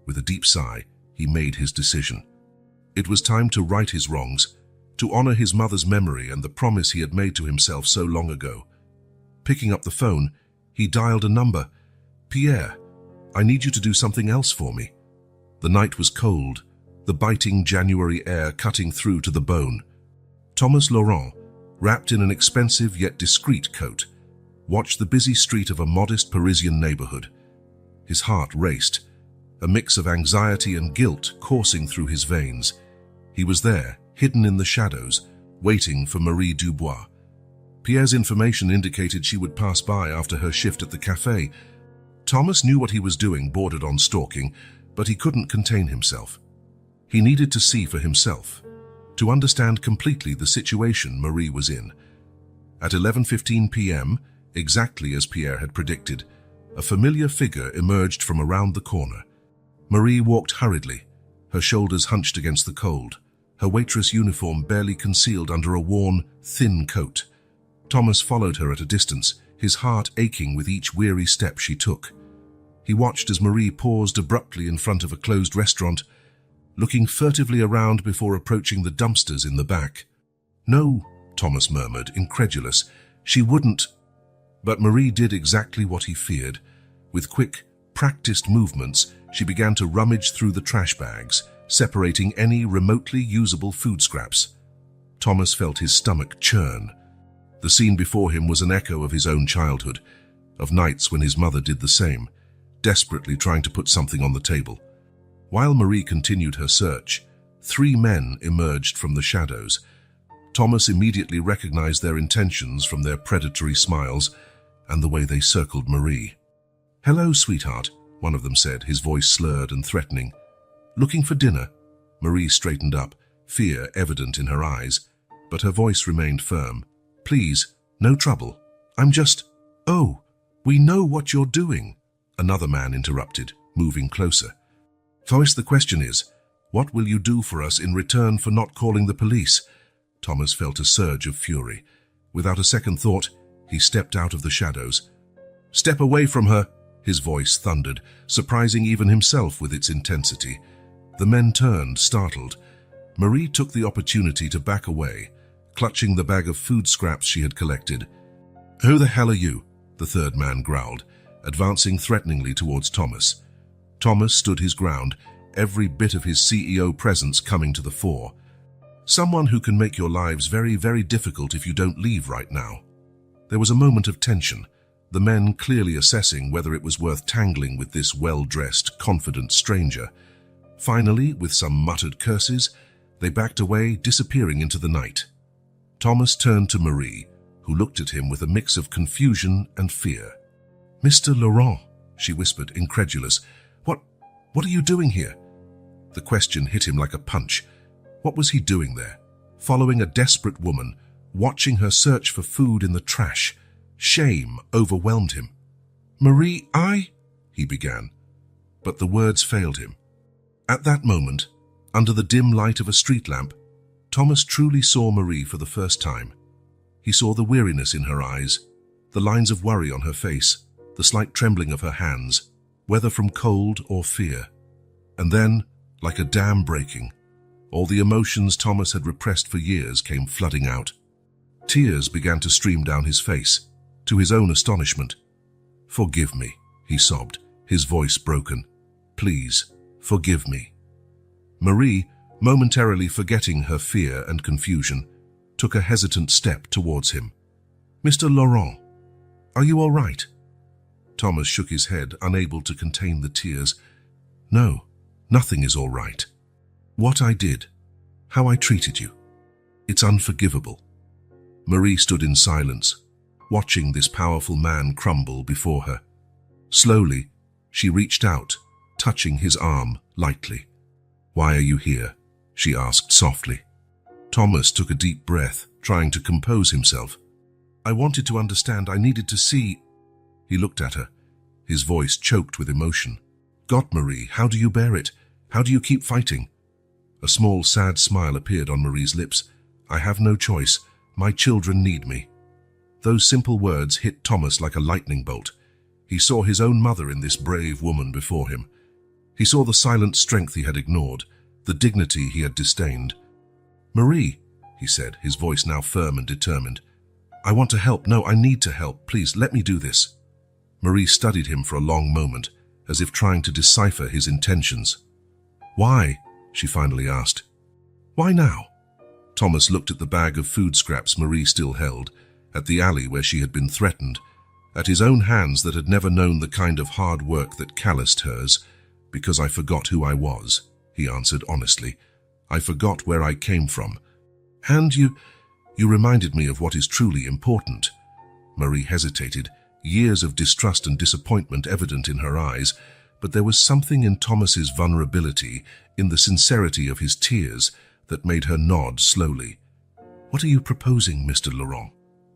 With a deep sigh, he made his decision. It was time to right his wrongs, to honor his mother's memory and the promise he had made to himself so long ago. Picking up the phone, he dialed a number. "Pierre, I need you to do something else for me." The night was cold, the biting January air cutting through to the bone. Thomas Laurent, wrapped in an expensive yet discreet coat, watched the busy street of a modest Parisian neighborhood. His heart raced, a mix of anxiety and guilt coursing through his veins. He was there, hidden in the shadows, waiting for Marie Dubois. Pierre's information indicated she would pass by after her shift at the cafe. Thomas knew what he was doing bordered on stalking, but he couldn't contain himself. He needed to see for himself, to understand completely the situation Marie was in. At 11:15 p.m., exactly as Pierre had predicted, a familiar figure emerged from around the corner. Marie walked hurriedly, her shoulders hunched against the cold, her waitress uniform barely concealed under a worn, thin coat. Thomas followed her at a distance, his heart aching with each weary step she took. He watched as Marie paused abruptly in front of a closed restaurant, looking furtively around before approaching the dumpsters in the back. "No," Thomas murmured, incredulous, "she wouldn't." But Marie did exactly what he feared. With quick, practiced movements, she began to rummage through the trash bags, separating any remotely usable food scraps. Thomas felt his stomach churn. The scene before him was an echo of his own childhood, of nights when his mother did the same, desperately trying to put something on the table. While Marie continued her search, 3 men emerged from the shadows. Thomas immediately recognized their intentions from their predatory smiles and the way they circled Marie. "Hello, sweetheart," one of them said, his voice slurred and threatening. "Looking for dinner?" Marie straightened up, fear evident in her eyes, but her voice remained firm. "Please, no trouble. I'm just—" "Oh, we know what you're doing," another man interrupted, moving closer. "First, the question is, what will you do for us in return for not calling the police?" Thomas felt a surge of fury. Without a second thought, he stepped out of the shadows. "Step away from her," his voice thundered, surprising even himself with its intensity. The men turned, startled. Marie took the opportunity to back away, clutching the bag of food scraps she had collected. "Who the hell are you?" the third man growled, advancing threateningly towards Thomas. Thomas stood his ground, every bit of his CEO presence coming to the fore. Someone who can make your lives very, very difficult if you don't leave right now. There was a moment of tension, the men clearly assessing whether it was worth tangling with this well-dressed, confident stranger. Finally, with some muttered curses, they backed away, disappearing into the night. Thomas turned to Marie, who looked at him with a mix of confusion and fear. "Mr. Laurent," she whispered, incredulous, What are you doing here?" The question hit him like a punch. What was he doing there? Following a desperate woman, watching her search for food in the trash. Shame overwhelmed him. "Marie, he began, but the words failed him. At that moment, under the dim light of a street lamp, Thomas truly saw Marie for the first time. He saw the weariness in her eyes, the lines of worry on her face, the slight trembling of her hands, whether from cold or fear. And then, like a dam breaking, all the emotions Thomas had repressed for years came flooding out. Tears began to stream down his face, to his own astonishment. "Forgive me," he sobbed, his voice broken. "Please, forgive me." Marie, momentarily forgetting her fear and confusion, took a hesitant step towards him. "Mr. Laurent, are you all right?" Thomas shook his head, unable to contain the tears. "No, nothing is all right. What I did, how I treated you, it's unforgivable." Marie stood in silence, watching this powerful man crumble before her. Slowly, she reached out, touching his arm lightly. "Why are you here?" she asked softly. Thomas took a deep breath, trying to compose himself. "I wanted to understand. I needed to see." He looked at her, his voice choked with emotion. "God, Marie, how do you bear it? How do you keep fighting?" A small, sad smile appeared on Marie's lips. "I have no choice. My children need me." Those simple words hit Thomas like a lightning bolt. He saw his own mother in this brave woman before him. He saw the silent strength he had ignored, the dignity he had disdained. "Marie," he said, his voice now firm and determined. "I want to help. No, I need to help. Please, let me do this." Marie studied him for a long moment, as if trying to decipher his intentions. "Why?" she finally asked. "Why now?" Thomas looked at the bag of food scraps Marie still held, at the alley where she had been threatened, at his own hands that had never known the kind of hard work that calloused hers. "Because I forgot who I was," he answered honestly. "I forgot where I came from. And you reminded me of what is truly important." Marie hesitated, years of distrust and disappointment evident in her eyes, but there was something in Thomas's vulnerability, in the sincerity of his tears, that made her nod slowly. "What are you proposing, Mr. Laurent?"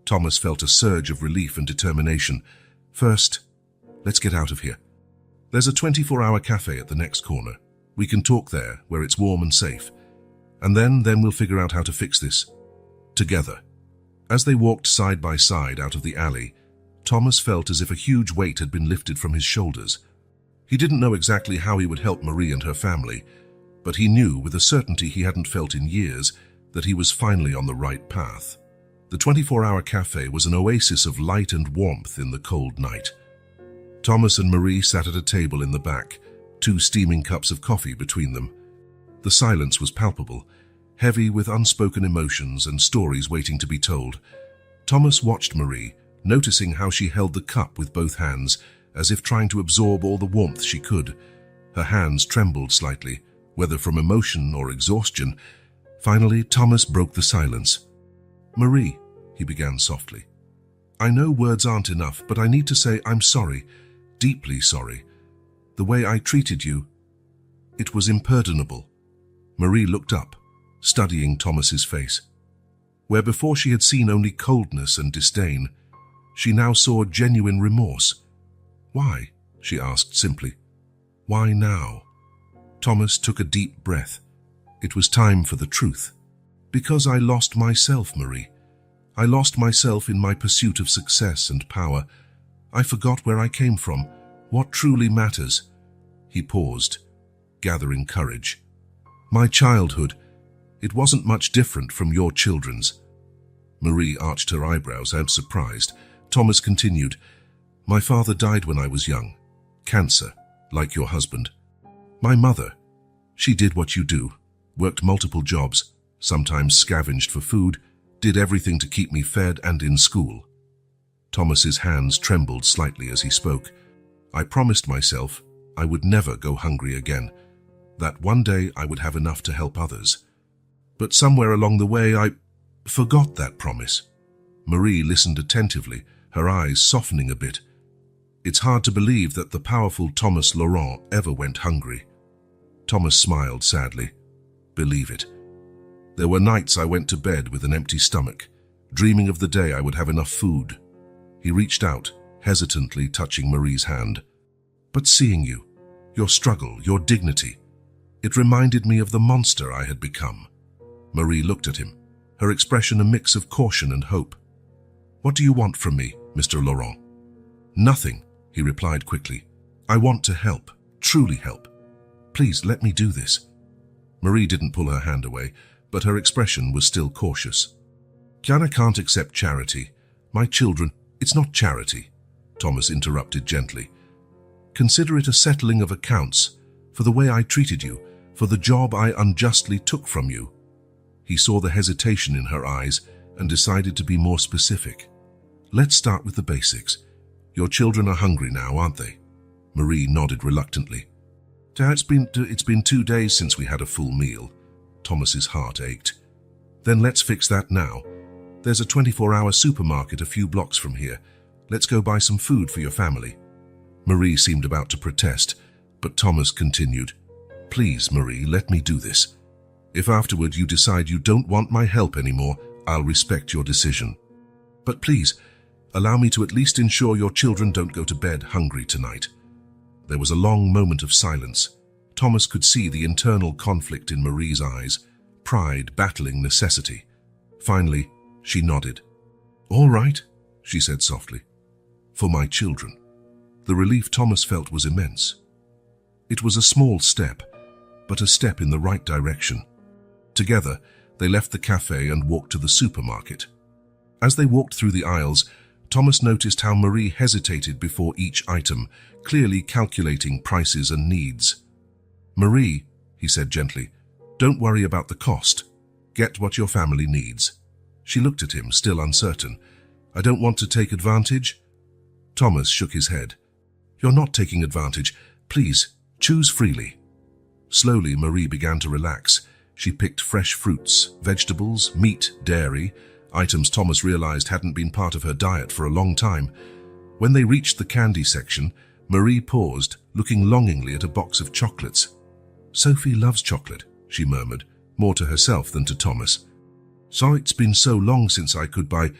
Thomas felt a surge of relief and determination. "First, let's get out of here. There's a 24-hour cafe at the next corner. We can talk there, where it's warm and safe. And then we'll figure out how to fix this. Together." As they walked side by side out of the alley, Thomas felt as if a huge weight had been lifted from his shoulders. He didn't know exactly how he would help Marie and her family, but he knew with a certainty he hadn't felt in years that he was finally on the right path. The 24-hour cafe was an oasis of light and warmth in the cold night. Thomas and Marie sat at a table in the back, 2 steaming cups of coffee between them. The silence was palpable, heavy with unspoken emotions and stories waiting to be told. Thomas watched Marie, noticing how she held the cup with both hands, as if trying to absorb all the warmth she could. Her hands trembled slightly, whether from emotion or exhaustion. Finally, Thomas broke the silence. "Marie," he began softly, "I know words aren't enough, but I need to say I'm sorry, deeply sorry. The way I treated you, it was impardonable." Marie looked up, studying Thomas's face. Where before she had seen only coldness and disdain, she now saw genuine remorse. "Why?" she asked simply. "Why now?" Thomas took a deep breath. It was time for the truth. "Because I lost myself, Marie. I lost myself in my pursuit of success and power. I forgot where I came from, what truly matters." He paused, gathering courage. "My childhood, it wasn't much different from your children's." Marie arched her eyebrows, as surprised. Thomas continued, "My father died when I was young. Cancer, like your husband. My mother, she did what you do, worked multiple jobs, sometimes scavenged for food, did everything to keep me fed and in school. Thomas's hands trembled slightly as he spoke. I promised myself I would never go hungry again, that one day I would have enough to help others. But somewhere along the way I forgot that promise. Marie listened attentively, her eyes softening a bit. It's hard to believe that the powerful Thomas Laurent ever went hungry. Thomas smiled sadly. Believe it. There were nights I went to bed with an empty stomach, dreaming of the day I would have enough food. He reached out, hesitantly touching Marie's hand. But seeing you, your struggle, your dignity, it reminded me of the monster I had become. Marie looked at him, her expression a mix of caution and hope. What do you want from me, Mr. Laurent? Nothing, he replied quickly. I want to help, truly help. Please let me do this. Marie didn't pull her hand away, but her expression was still cautious. Kiana can't accept charity. My children, it's not charity, Thomas interrupted gently. Consider it a settling of accounts for the way I treated you, for the job I unjustly took from you. He saw the hesitation in her eyes and decided to be more specific. Let's start with the basics. Your children are hungry now, aren't they? Marie nodded reluctantly. It's been 2 days since we had a full meal. Thomas's heart ached. Then let's fix that now. There's a 24-hour supermarket a few blocks from here. Let's go buy some food for your family. Marie seemed about to protest, but Thomas continued. Please, Marie, let me do this. If afterward you decide you don't want my help anymore, I'll respect your decision. But please, allow me to at least ensure your children don't go to bed hungry tonight. There was a long moment of silence. Thomas could see the internal conflict in Marie's eyes, pride battling necessity. Finally, she nodded. All right, she said softly. For my children. The relief Thomas felt was immense. It was a small step, but a step in the right direction. Together, they left the cafe and walked to the supermarket. As they walked through the aisles, Thomas noticed how Marie hesitated before each item, clearly calculating prices and needs. Marie, he said gently, don't worry about the cost. Get what your family needs. She looked at him, still uncertain. I don't want to take advantage. Thomas shook his head. You're not taking advantage. Please, choose freely. Slowly, Marie began to relax. She picked fresh fruits, vegetables, meat, dairy, items Thomas realized hadn't been part of her diet for a long time. When they reached the candy section, Marie paused, looking longingly at a box of chocolates. Sophie loves chocolate, she murmured, more to herself than to Thomas. So it's been so long since I could buy.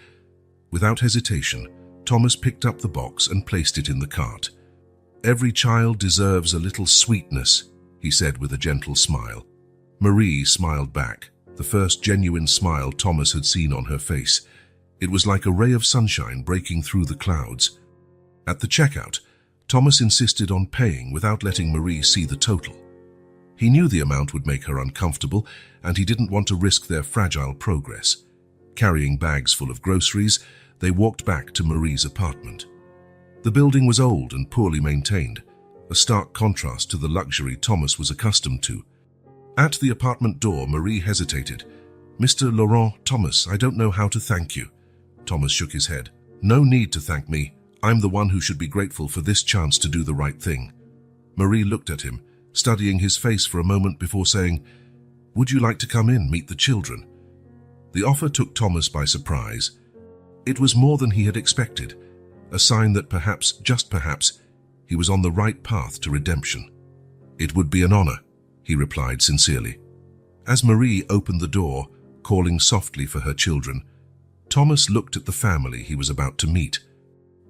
Without hesitation, Thomas picked up the box and placed it in the cart. Every child deserves a little sweetness, he said with a gentle smile. Marie smiled back, the first genuine smile Thomas had seen on her face. It was like a ray of sunshine breaking through the clouds. At the checkout, Thomas insisted on paying without letting Marie see the total. He knew the amount would make her uncomfortable, and he didn't want to risk their fragile progress. Carrying bags full of groceries, they walked back to Marie's apartment. The building was old and poorly maintained, a stark contrast to the luxury Thomas was accustomed to. At the apartment door, Marie hesitated. Mr. Laurent, Thomas, I don't know how to thank you. Thomas shook his head. No need to thank me. I'm the one who should be grateful for this chance to do the right thing. Marie looked at him, studying his face for a moment before saying, Would you like to come in, meet the children? The offer took Thomas by surprise. It was more than he had expected, a sign that perhaps, just perhaps, he was on the right path to redemption. It would be an honor, he replied sincerely. As Marie opened the door, calling softly for her children, Thomas looked at the family he was about to meet.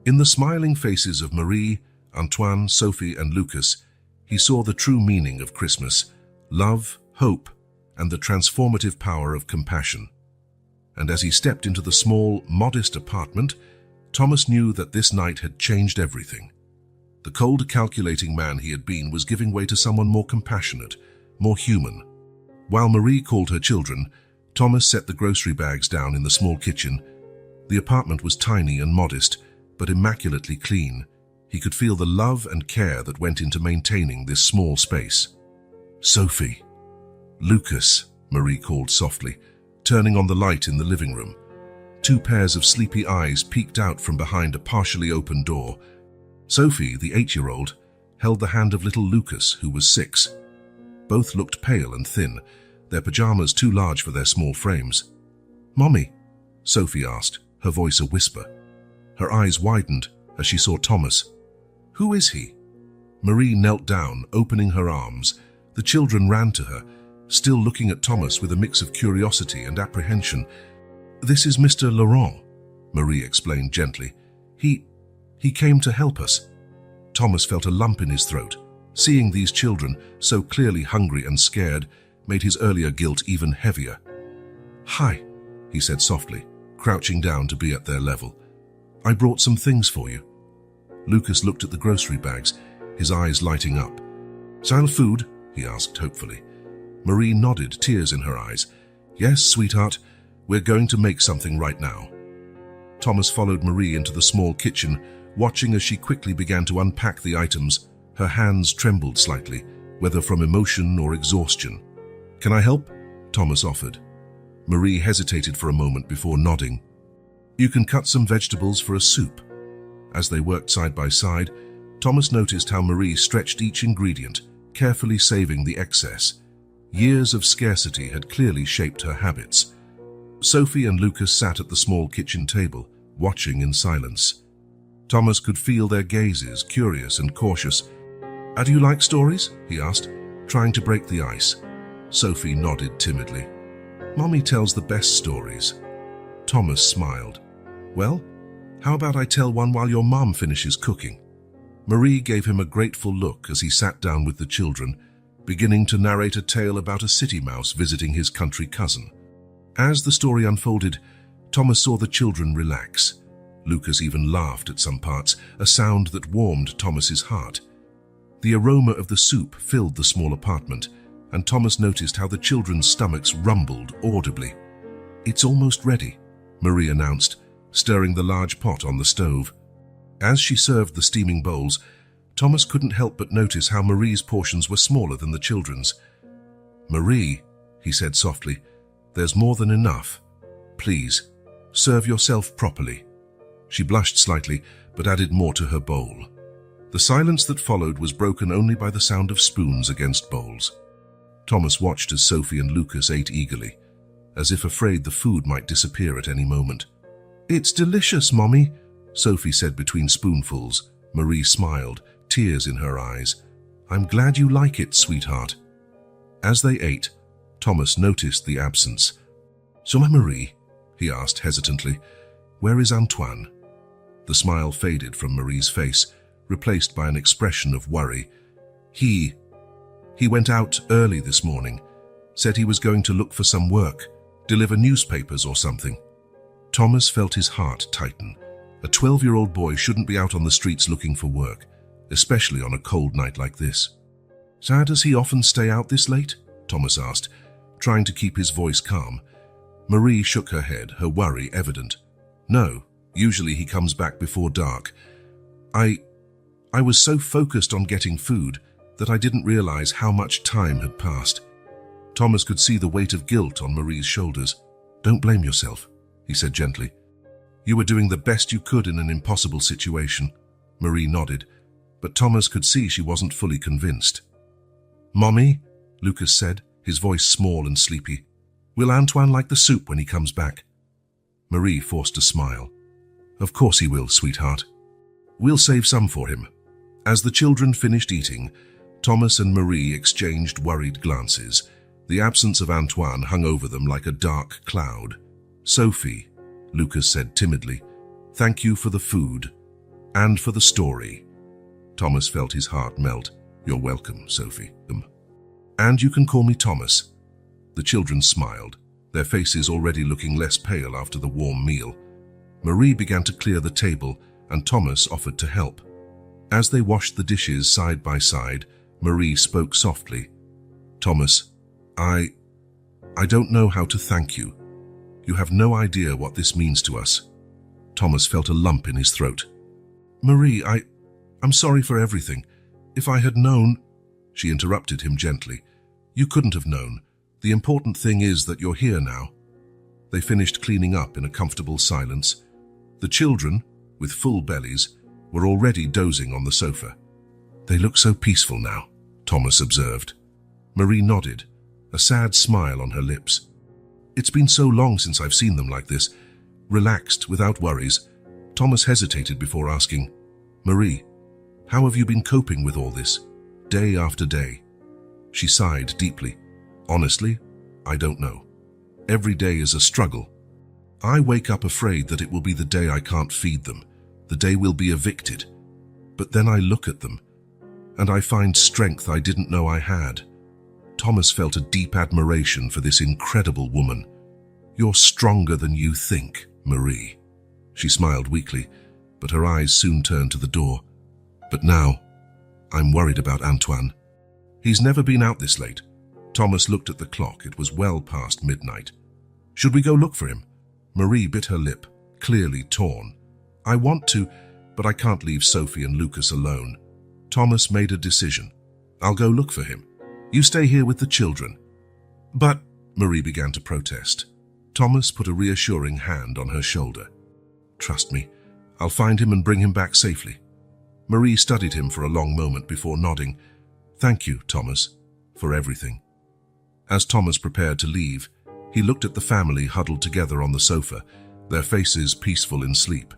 In the smiling faces of Marie, Antoine, Sophie, and Lucas, he saw the true meaning of Christmas, love, hope, and the transformative power of compassion. And as he stepped into the small, modest apartment, Thomas knew that this night had changed everything. The cold, calculating man he had been was giving way to someone more compassionate, more human. While Marie called her children, Thomas set the grocery bags down in the small kitchen. The apartment was tiny and modest, but immaculately clean. He could feel the love and care that went into maintaining this small space. Sophie, Lucas, Marie called softly, turning on the light in the living room. Two pairs of sleepy eyes peeked out from behind a partially open door. Sophie, the 8-year-old, held the hand of little Lucas, who was 6. Both looked pale and thin, their pajamas too large for their small frames. "Mommy?" Sophie asked, her voice a whisper. Her eyes widened as she saw Thomas. "Who is he?" Marie knelt down, opening her arms. The children ran to her, still looking at Thomas with a mix of curiosity and apprehension. "This is Mr. Laurent," Marie explained gently. He came to help us." Thomas felt a lump in his throat. Seeing these children, so clearly hungry and scared, made his earlier guilt even heavier. "Hi," he said softly, crouching down to be at their level. "I brought some things for you." Lucas looked at the grocery bags, his eyes lighting up. "Style food?" he asked hopefully. Marie nodded, tears in her eyes. "Yes, sweetheart, we're going to make something right now." Thomas followed Marie into the small kitchen, watching as she quickly began to unpack the items. Her hands trembled slightly, whether from emotion or exhaustion. "Can I help?" Thomas offered. Marie hesitated for a moment before nodding. "You can cut some vegetables for a soup." As they worked side by side, Thomas noticed how Marie stretched each ingredient, carefully saving the excess. Years of scarcity had clearly shaped her habits. Sophie and Lucas sat at the small kitchen table, watching in silence. Thomas could feel their gazes, curious and cautious. "Do you like stories?" he asked, trying to break the ice. Sophie nodded timidly. "Mommy tells the best stories." Thomas smiled. "Well, how about I tell one while your mom finishes cooking?" Marie gave him a grateful look as he sat down with the children, beginning to narrate a tale about a city mouse visiting his country cousin. As the story unfolded, Thomas saw the children relax. Lucas even laughed at some parts, a sound that warmed Thomas's heart. The aroma of the soup filled the small apartment, and Thomas noticed how the children's stomachs rumbled audibly. "It's almost ready," Marie announced, stirring the large pot on the stove. As she served the steaming bowls, Thomas couldn't help but notice how Marie's portions were smaller than the children's. "Marie," he said softly, "there's more than enough. Please, serve yourself properly." She blushed slightly, but added more to her bowl. The silence that followed was broken only by the sound of spoons against bowls. Thomas watched as Sophie and Lucas ate eagerly, as if afraid the food might disappear at any moment. "It's delicious, Mommy," Sophie said between spoonfuls. Marie smiled, tears in her eyes. "I'm glad you like it, sweetheart." As they ate, Thomas noticed the absence. "So, Marie," he asked hesitantly, "where is Antoine?" The smile faded from Marie's face, replaced by an expression of worry. He went out early this morning, said he was going to look for some work, deliver newspapers or something." Thomas felt his heart tighten. A 12-year-old boy shouldn't be out on the streets looking for work, especially on a cold night like this. "So does he often stay out this late?" Thomas asked, trying to keep his voice calm. Marie shook her head, her worry evident. "No, usually he comes back before dark. I was so focused on getting food that I didn't realize how much time had passed." Thomas could see the weight of guilt on Marie's shoulders. "Don't blame yourself," he said gently. "You were doing the best you could in an impossible situation." Marie nodded, but Thomas could see she wasn't fully convinced. "Mommy," Lucas said, his voice small and sleepy, "will Antoine like the soup when he comes back?" Marie forced a smile. "Of course he will, sweetheart. We'll save some for him." As the children finished eating, Thomas and Marie exchanged worried glances. The absence of Antoine hung over them like a dark cloud. "Sophie," Lucas said timidly, "thank you for the food and for the story." Thomas felt his heart melt. "You're welcome, Sophie. And you can call me Thomas." The children smiled, their faces already looking less pale after the warm meal. Marie began to clear the table, and Thomas offered to help. As they washed the dishes side by side, Marie spoke softly. "Thomas, I don't know how to thank you. You have no idea what this means to us." Thomas felt a lump in his throat. "Marie, I'm sorry for everything. If I had known—" She interrupted him gently. "You couldn't have known. The important thing is that you're here now." They finished cleaning up in a comfortable silence. The children, with full bellies, were already dozing on the sofa. "They look so peaceful now," Thomas observed. Marie nodded, a sad smile on her lips. "It's been so long since I've seen them like this, relaxed, without worries." Thomas hesitated before asking, "Marie, how have you been coping with all this, day after day?" She sighed deeply. "Honestly, I don't know. Every day is a struggle. I wake up afraid that it will be the day I can't feed them, the day we'll be evicted. But then I look at them, and I find strength I didn't know I had." Thomas felt a deep admiration for this incredible woman. "You're stronger than you think, Marie." She smiled weakly, but her eyes soon turned to the door. "But now, I'm worried about Antoine. He's never been out this late." Thomas looked at the clock. It was well past midnight. "Should we go look for him?" Marie bit her lip, clearly torn. "I want to, but I can't leave Sophie and Lucas alone." Thomas made a decision. "I'll go look for him. You stay here with the children." "But," Marie began to protest. Thomas put a reassuring hand on her shoulder. "Trust me, I'll find him and bring him back safely." Marie studied him for a long moment before nodding. "Thank you, Thomas, for everything." As Thomas prepared to leave, he looked at the family huddled together on the sofa, their faces peaceful in sleep.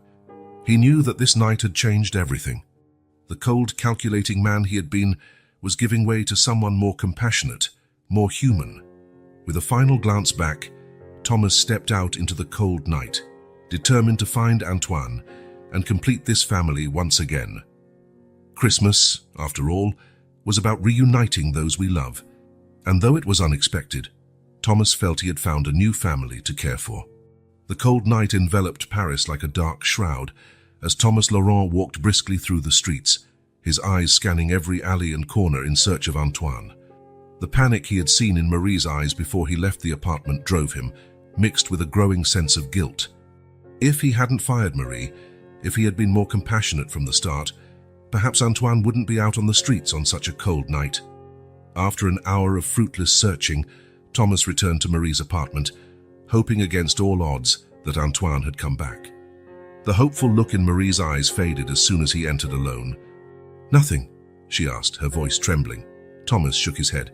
He knew that this night had changed everything. The cold, calculating man he had been was giving way to someone more compassionate, more human. With a final glance back, Thomas stepped out into the cold night, determined to find Antoine and complete this family once again. Christmas, after all, was about reuniting those we love, and though it was unexpected, Thomas felt he had found a new family to care for. The cold night enveloped Paris like a dark shroud as Thomas Laurent walked briskly through the streets, his eyes scanning every alley and corner in search of Antoine. The panic he had seen in Marie's eyes before he left the apartment drove him, mixed with a growing sense of guilt. If he hadn't fired Marie, if he had been more compassionate from the start, perhaps Antoine wouldn't be out on the streets on such a cold night. After an hour of fruitless searching, Thomas returned to Marie's apartment, hoping against all odds that Antoine had come back. The hopeful look in Marie's eyes faded as soon as he entered alone. "Nothing?" she asked, her voice trembling. Thomas shook his head.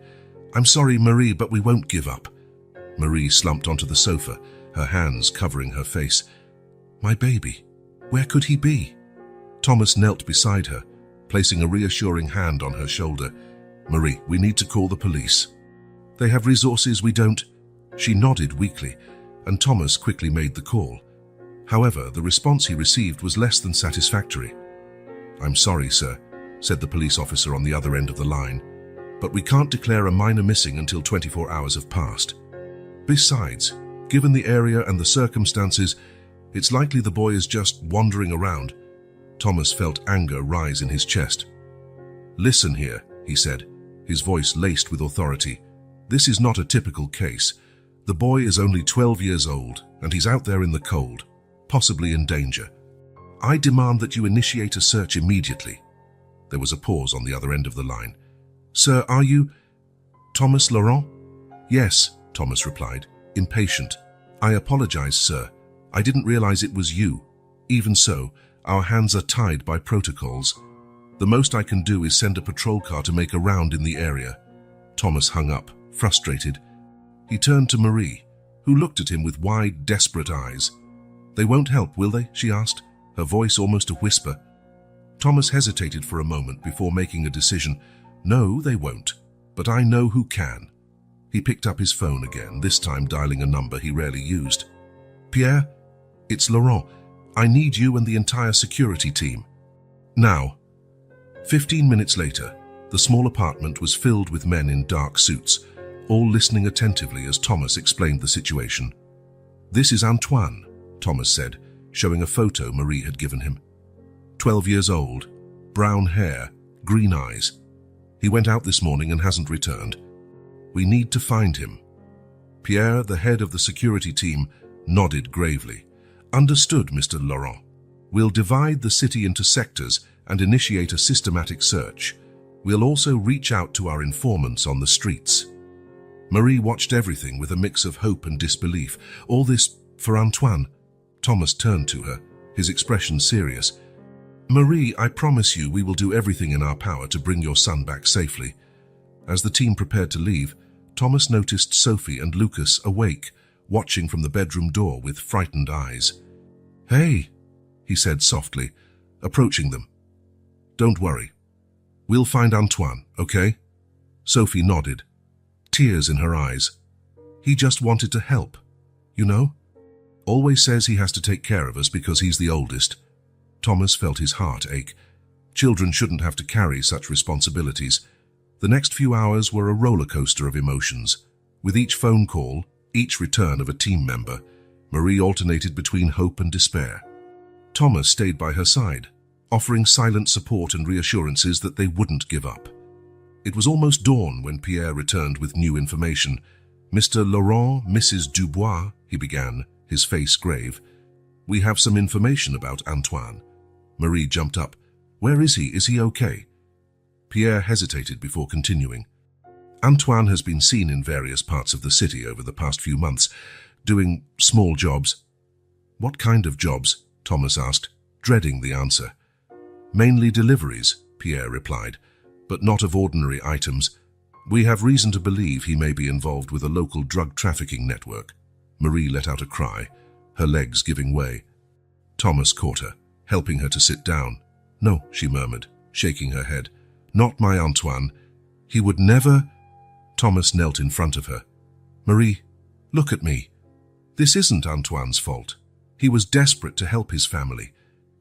"I'm sorry, Marie, but we won't give up." Marie slumped onto the sofa, her hands covering her face. "My baby, where could he be?" Thomas knelt beside her, placing a reassuring hand on her shoulder. "Marie, we need to call the police. They have resources we don't." She nodded weakly, and Thomas quickly made the call. However, the response he received was less than satisfactory. "I'm sorry, sir," said the police officer on the other end of the line, "but we can't declare a minor missing until 24 hours have passed. Besides, given the area and the circumstances, it's likely the boy is just wandering around." Thomas felt anger rise in his chest. "Listen here," he said, his voice laced with authority. "This is not a typical case. The boy is only 12 years old, and he's out there in the cold, possibly in danger. I demand that you initiate a search immediately." There was a pause on the other end of the line. "Sir, are you Thomas Laurent?" "Yes," Thomas replied, impatient. "I apologize, sir. I didn't realize it was you. Even so, our hands are tied by protocols. The most I can do is send a patrol car to make a round in the area." Thomas hung up, frustrated. He turned to Marie, who looked at him with wide, desperate eyes. "They won't help, will they?" she asked, her voice almost a whisper. Thomas hesitated for a moment before making a decision. "No, they won't, but I know who can." He picked up his phone again, this time dialing a number he rarely used. "Pierre, it's Laurent. I need you and the entire security team. Now." 15 minutes later, the small apartment was filled with men in dark suits, all listening attentively as Thomas explained the situation. "This is Antoine," Thomas said, showing a photo Marie had given him. 12 years old, brown hair, green eyes. He went out this morning and hasn't returned. We need to find him." Pierre, the head of the security team, nodded gravely. "Understood, Mr. Laurent. We'll divide the city into sectors and initiate a systematic search. We'll also reach out to our informants on the streets." Marie watched everything with a mix of hope and disbelief. All this for Antoine. Thomas turned to her, his expression serious. Marie, I promise you we will do everything in our power to bring your son back safely. As the team prepared to leave, Thomas noticed Sophie and Lucas awake, watching from the bedroom door with frightened eyes. Hey, he said softly, approaching them. Don't worry. We'll find Antoine, okay? Sophie nodded, tears in her eyes. He just wanted to help, you know? Always says he has to take care of us because he's the oldest. Thomas felt his heart ache. Children shouldn't have to carry such responsibilities. The next few hours were a roller coaster of emotions. With each phone call, each return of a team member, Marie alternated between hope and despair. Thomas stayed by her side, offering silent support and reassurances that they wouldn't give up. It was almost dawn when Pierre returned with new information. Mr. Laurent, Mrs. Dubois, he began, his face grave. We have some information about Antoine. Marie jumped up. Where is he? Is he okay? Pierre hesitated before continuing. Antoine has been seen in various parts of the city over the past few months, doing small jobs. What kind of jobs? Thomas asked, dreading the answer. Mainly deliveries, Pierre replied, but not of ordinary items. We have reason to believe he may be involved with a local drug trafficking network. Marie let out a cry, her legs giving way. Thomas caught her, helping her to sit down. No, she murmured, shaking her head. Not my Antoine. He would never... Thomas knelt in front of her. Marie, look at me. This isn't Antoine's fault. He was desperate to help his family.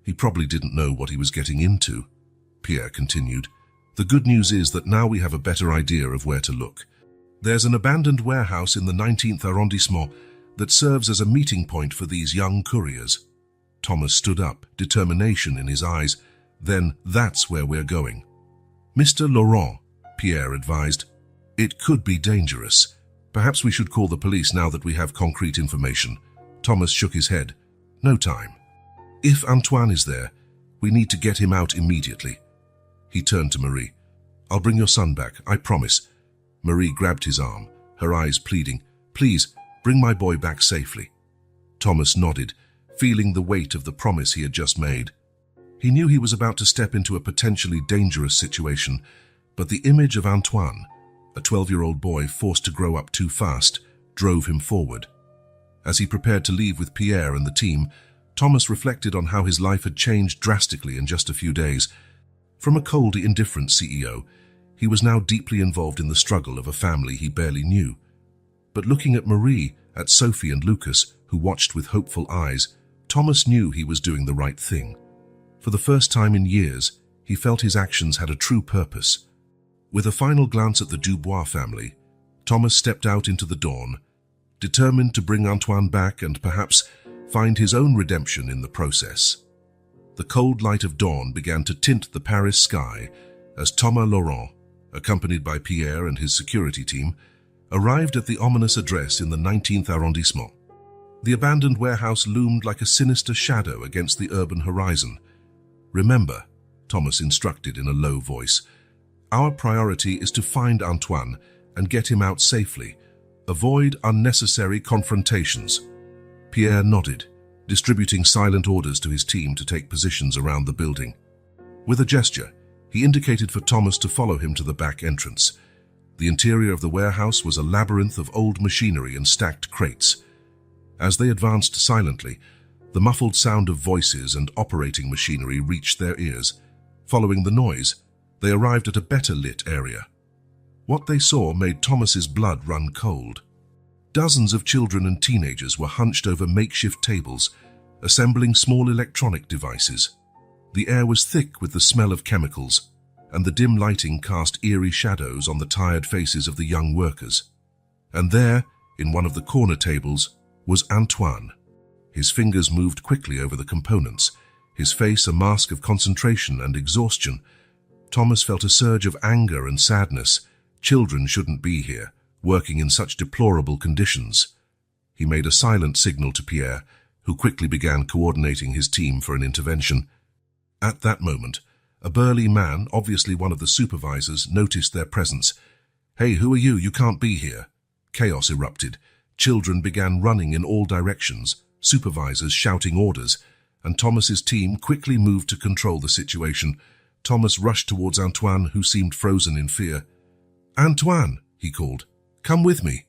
He probably didn't know what he was getting into. Pierre continued. The good news is that now we have a better idea of where to look. There's an abandoned warehouse in the 19th arrondissement that serves as a meeting point for these young couriers. Thomas stood up, determination in his eyes. Then that's where we're going. Mr. Laurent, Pierre advised. It could be dangerous. Perhaps we should call the police now that we have concrete information. Thomas shook his head. No time. If Antoine is there, we need to get him out immediately. He turned to Marie. I'll bring your son back, I promise. Marie grabbed his arm, her eyes pleading. Please, bring my boy back safely. Thomas nodded, feeling the weight of the promise he had just made. He knew he was about to step into a potentially dangerous situation, but the image of Antoine, a 12-year-old boy forced to grow up too fast, drove him forward. As he prepared to leave with Pierre and the team, Thomas reflected on how his life had changed drastically in just a few days. From a cold, indifferent CEO, he was now deeply involved in the struggle of a family he barely knew. But looking at Marie, at Sophie and Lucas, who watched with hopeful eyes, Thomas knew he was doing the right thing. For the first time in years, he felt his actions had a true purpose. With a final glance at the Dubois family, Thomas stepped out into the dawn, determined to bring Antoine back and perhaps find his own redemption in the process. The cold light of dawn began to tint the Paris sky as Thomas Laurent, accompanied by Pierre and his security team, arrived at the ominous address in the 19th arrondissement. The abandoned warehouse loomed like a sinister shadow against the urban horizon. Remember, Thomas instructed in a low voice, our priority is to find Antoine and get him out safely. Avoid unnecessary confrontations. Pierre nodded, distributing silent orders to his team to take positions around the building. With a gesture, he indicated for Thomas to follow him to the back entrance. The interior of the warehouse was a labyrinth of old machinery and stacked crates. As they advanced silently, the muffled sound of voices and operating machinery reached their ears. Following the noise, they arrived at a better-lit area. What they saw made Thomas's blood run cold. Dozens of children and teenagers were hunched over makeshift tables, assembling small electronic devices. The air was thick with the smell of chemicals, and the dim lighting cast eerie shadows on the tired faces of the young workers. And there, in one of the corner tables, was Antoine. His fingers moved quickly over the components, his face a mask of concentration and exhaustion. Thomas felt a surge of anger and sadness. Children shouldn't be here, working in such deplorable conditions. He made a silent signal to Pierre, who quickly began coordinating his team for an intervention. At that moment, a burly man, obviously one of the supervisors, noticed their presence. Hey, who are you? You can't be here. Chaos erupted. Children began running in all directions, supervisors shouting orders, and Thomas's team quickly moved to control the situation. Thomas rushed towards Antoine, who seemed frozen in fear. "Antoine," he called, "come with me.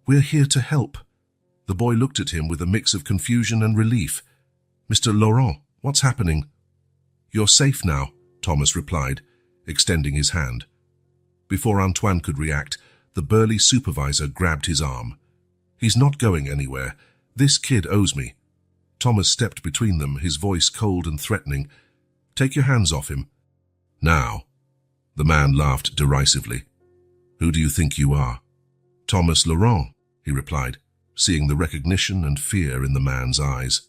We're here to help." The boy looked at him with a mix of confusion and relief. "Mr. Laurent, what's happening?" "You're safe now," Thomas replied, extending his hand. Before Antoine could react, the burly supervisor grabbed his arm. "He's not going anywhere. This kid owes me." Thomas stepped between them, his voice cold and threatening. "Take your hands off him." "Now." The man laughed derisively. "Who do you think you are?" "Thomas Laurent," he replied, seeing the recognition and fear in the man's eyes.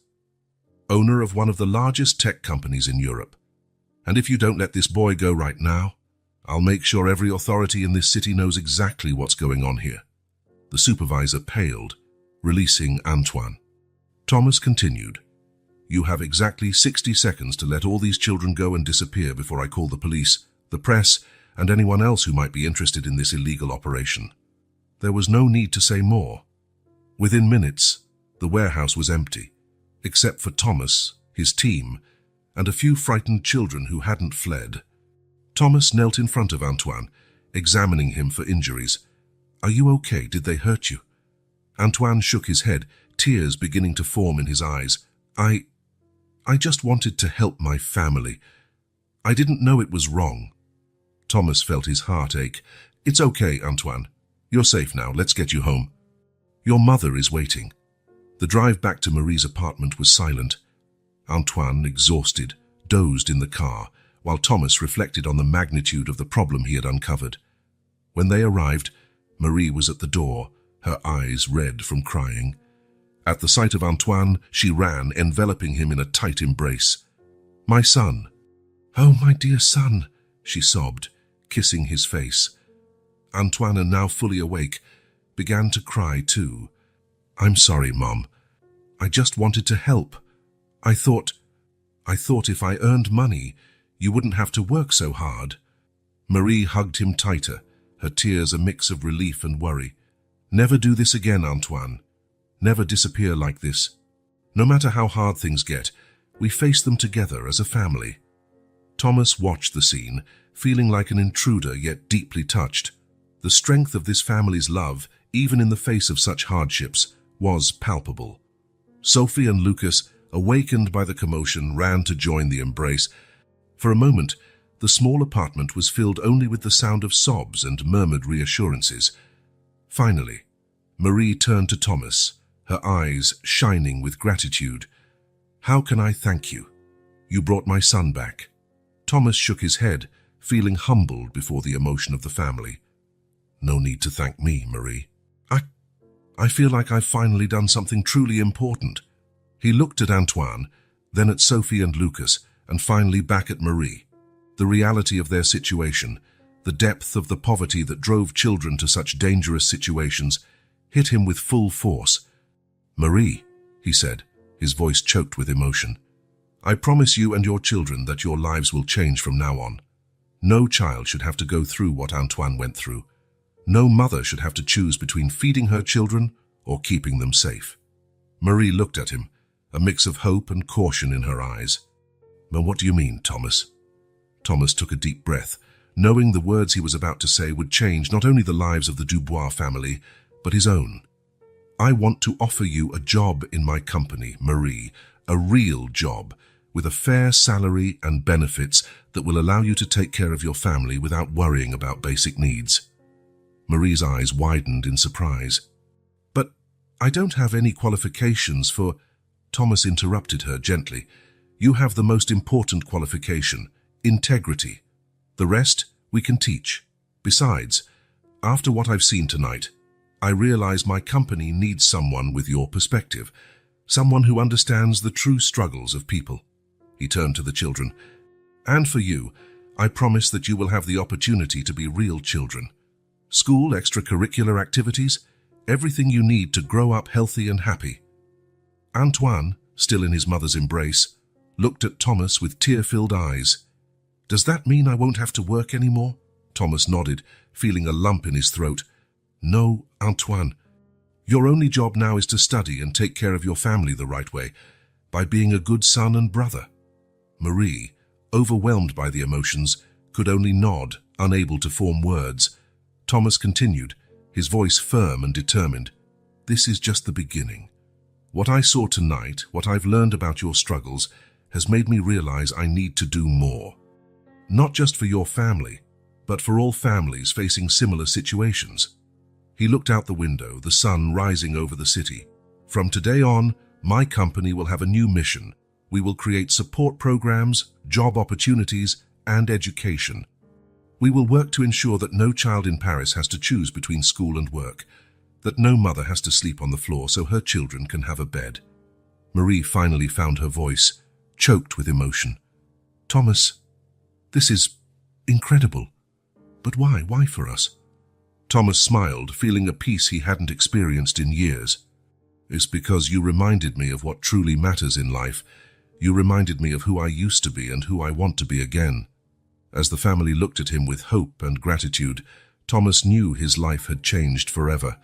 "Owner of one of the largest tech companies in Europe. And if you don't let this boy go right now, I'll make sure every authority in this city knows exactly what's going on here." The supervisor paled, releasing Antoine. Thomas continued, "You have exactly 60 seconds to let all these children go and disappear before I call the police, the press, and anyone else who might be interested in this illegal operation." There was no need to say more. Within minutes, the warehouse was empty, except for Thomas, his team, and a few frightened children who hadn't fled. Thomas knelt in front of Antoine, examining him for injuries. "Are you okay? Did they hurt you?" Antoine shook his head, tears beginning to form in his eyes. I just wanted to help my family. I didn't know it was wrong." Thomas felt his heart ache. "It's okay, Antoine. You're safe now. Let's get you home. Your mother is waiting." The drive back to Marie's apartment was silent. Antoine, exhausted, dozed in the car, while Thomas reflected on the magnitude of the problem he had uncovered. When they arrived, Marie was at the door, her eyes red from crying. At the sight of Antoine, she ran, enveloping him in a tight embrace. "My son." "Oh, my dear son," she sobbed, kissing his face. Antoine, now fully awake, began to cry too. "I'm sorry, Mom. I just wanted to help. I thought if I earned money, you wouldn't have to work so hard." Marie hugged him tighter, her tears a mix of relief and worry. "Never do this again, Antoine. Never disappear like this. No matter how hard things get, we face them together as a family." Thomas watched the scene, feeling like an intruder yet deeply touched. The strength of this family's love, even in the face of such hardships, was palpable. Sophie and Lucas, awakened by the commotion, ran to join the embrace. For a moment, the small apartment was filled only with the sound of sobs and murmured reassurances. Finally, Marie turned to Thomas, her eyes shining with gratitude. "How can I thank you? You brought my son back." Thomas shook his head, feeling humbled before the emotion of the family. "No need to thank me, Marie. I feel like I've finally done something truly important." He looked at Antoine, then at Sophie and Lucas, and finally back at Marie. The reality of their situation, the depth of the poverty that drove children to such dangerous situations, hit him with full force. "Marie," he said, his voice choked with emotion, "I promise you and your children that your lives will change from now on. No child should have to go through what Antoine went through. No mother should have to choose between feeding her children or keeping them safe." Marie looked at him, a mix of hope and caution in her eyes. "But what do you mean, Thomas?" Thomas took a deep breath, knowing the words he was about to say would change not only the lives of the Dubois family, but his own. "I want to offer you a job in my company, Marie, a real job, with a fair salary and benefits that will allow you to take care of your family without worrying about basic needs." Marie's eyes widened in surprise. "But I don't have any qualifications for—" Thomas interrupted her gently. "You have the most important qualification, integrity. The rest we can teach. Besides, after what I've seen tonight, I realize my company needs someone with your perspective, someone who understands the true struggles of people." He turned to the children. "And for you, I promise that you will have the opportunity to be real children. School, extracurricular activities, everything you need to grow up healthy and happy." Antoine, still in his mother's embrace, looked at Thomas with tear-filled eyes. "Does that mean I won't have to work anymore?" Thomas nodded, feeling a lump in his throat. No, Antoine. Your only job now is to study and take care of your family the right way, by being a good son and brother. Marie, overwhelmed by the emotions, could only nod, unable to form words. Thomas continued, his voice firm and determined. This is just the beginning. What I saw tonight, what I've learned about your struggles, has made me realize I need to do more. Not just for your family, but for all families facing similar situations. He looked out the window, the sun rising over the city. From today on, my company will have a new mission. We will create support programs, job opportunities, and education. We will work to ensure that no child in Paris has to choose between school and work, that no mother has to sleep on the floor so her children can have a bed. Marie finally found her voice, choked with emotion. Thomas, this is incredible. But why? Why for us? Thomas smiled, feeling a peace he hadn't experienced in years. It's because you reminded me of what truly matters in life. You reminded me of who I used to be and who I want to be again. As the family looked at him with hope and gratitude, Thomas knew his life had changed forever.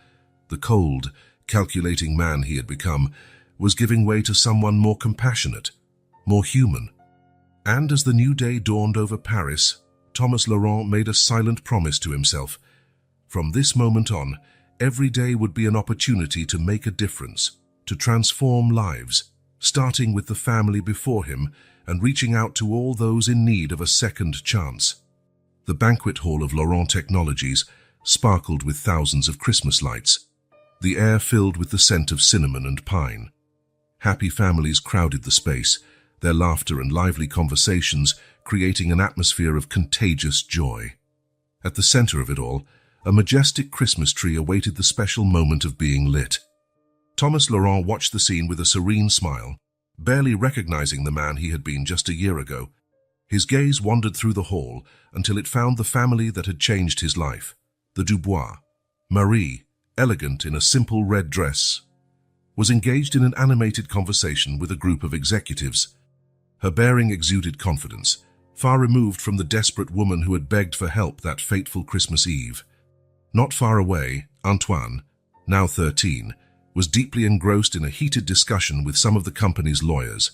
The cold, calculating man he had become was giving way to someone more compassionate, more human. And as the new day dawned over Paris, Thomas Laurent made a silent promise to himself. From this moment on, every day would be an opportunity to make a difference, to transform lives, starting with the family before him and reaching out to all those in need of a second chance. The banquet hall of Laurent Technologies sparkled with thousands of Christmas lights, the air filled with the scent of cinnamon and pine. Happy families crowded the space, their laughter and lively conversations creating an atmosphere of contagious joy. At the center of it all, a majestic Christmas tree awaited the special moment of being lit. Thomas Laurent watched the scene with a serene smile, barely recognizing the man he had been just a year ago. His gaze wandered through the hall until it found the family that had changed his life, the Dubois. Marie, elegant in a simple red dress, was engaged in an animated conversation with a group of executives. Her bearing exuded confidence, far removed from the desperate woman who had begged for help that fateful Christmas Eve. Not far away, Antoine, now 13, was deeply engrossed in a heated discussion with some of the company's lawyers.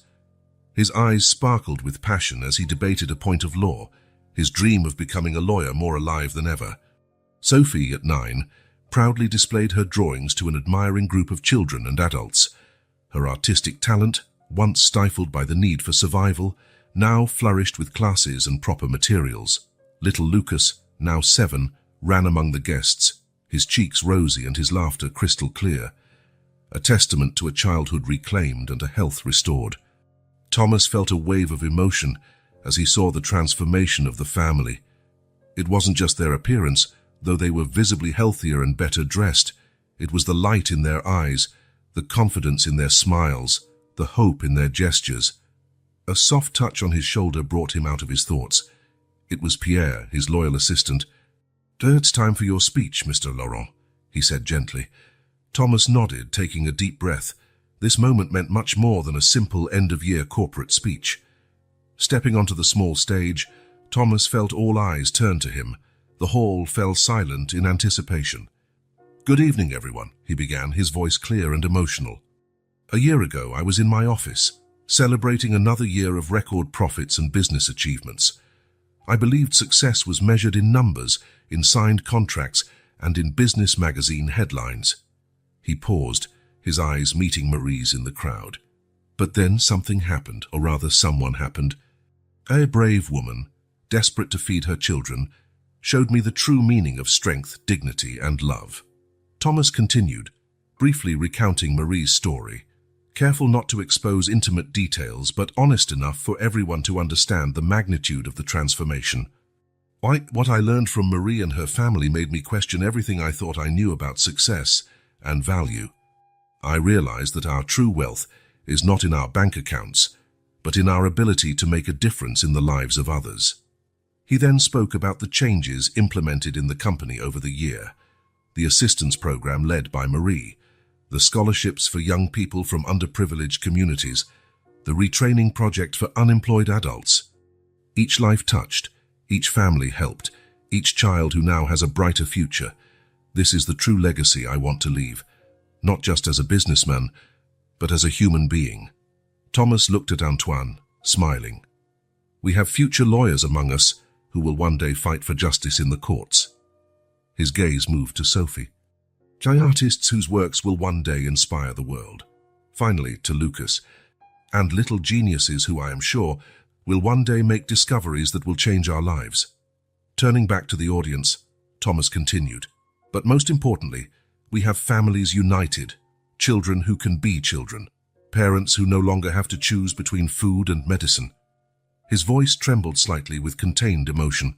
His eyes sparkled with passion as he debated a point of law, his dream of becoming a lawyer more alive than ever. Sophie, at 9, proudly displayed her drawings to an admiring group of children and adults. Her artistic talent, once stifled by the need for survival, now flourished with classes and proper materials. Little Lucas, now 7, ran among the guests, his cheeks rosy and his laughter crystal clear, a testament to a childhood reclaimed and a health restored. Thomas felt a wave of emotion as he saw the transformation of the family. It wasn't just their appearance, though they were visibly healthier and better dressed. It was the light in their eyes, the confidence in their smiles, the hope in their gestures. A soft touch on his shoulder brought him out of his thoughts. It was Pierre, his loyal assistant. "It's time for your speech, Mr. Laurent," he said gently. Thomas nodded, taking a deep breath. This moment meant much more than a simple end-of-year corporate speech. Stepping onto the small stage, Thomas felt all eyes turn to him. The hall fell silent in anticipation. "Good evening, everyone," he began, his voice clear and emotional. "A year ago, I was in my office, celebrating another year of record profits and business achievements. I believed success was measured in numbers, in signed contracts, and in business magazine headlines." He paused, his eyes meeting Marie's in the crowd. But then something happened, or rather someone happened. A brave woman, desperate to feed her children, showed me the true meaning of strength, dignity, and love. Thomas continued, briefly recounting Marie's story, careful not to expose intimate details, but honest enough for everyone to understand the magnitude of the transformation. What I learned from Marie and her family made me question everything I thought I knew about success and value. I realized that our true wealth is not in our bank accounts, but in our ability to make a difference in the lives of others. He then spoke about the changes implemented in the company over the year, the assistance program led by Marie, the scholarships for young people from underprivileged communities, the retraining project for unemployed adults. Each life touched, each family helped, each child who now has a brighter future. This is the true legacy I want to leave, not just as a businessman, but as a human being. Thomas looked at Antoine, smiling. We have future lawyers among us who will one day fight for justice in the courts. His gaze moved to Sophie. Artists whose works will one day inspire the world. Finally, to Lucas, and little geniuses who, I am sure, will one day make discoveries that will change our lives. Turning back to the audience, Thomas continued. But most importantly, we have families united, children who can be children, parents who no longer have to choose between food and medicine. His voice trembled slightly with contained emotion.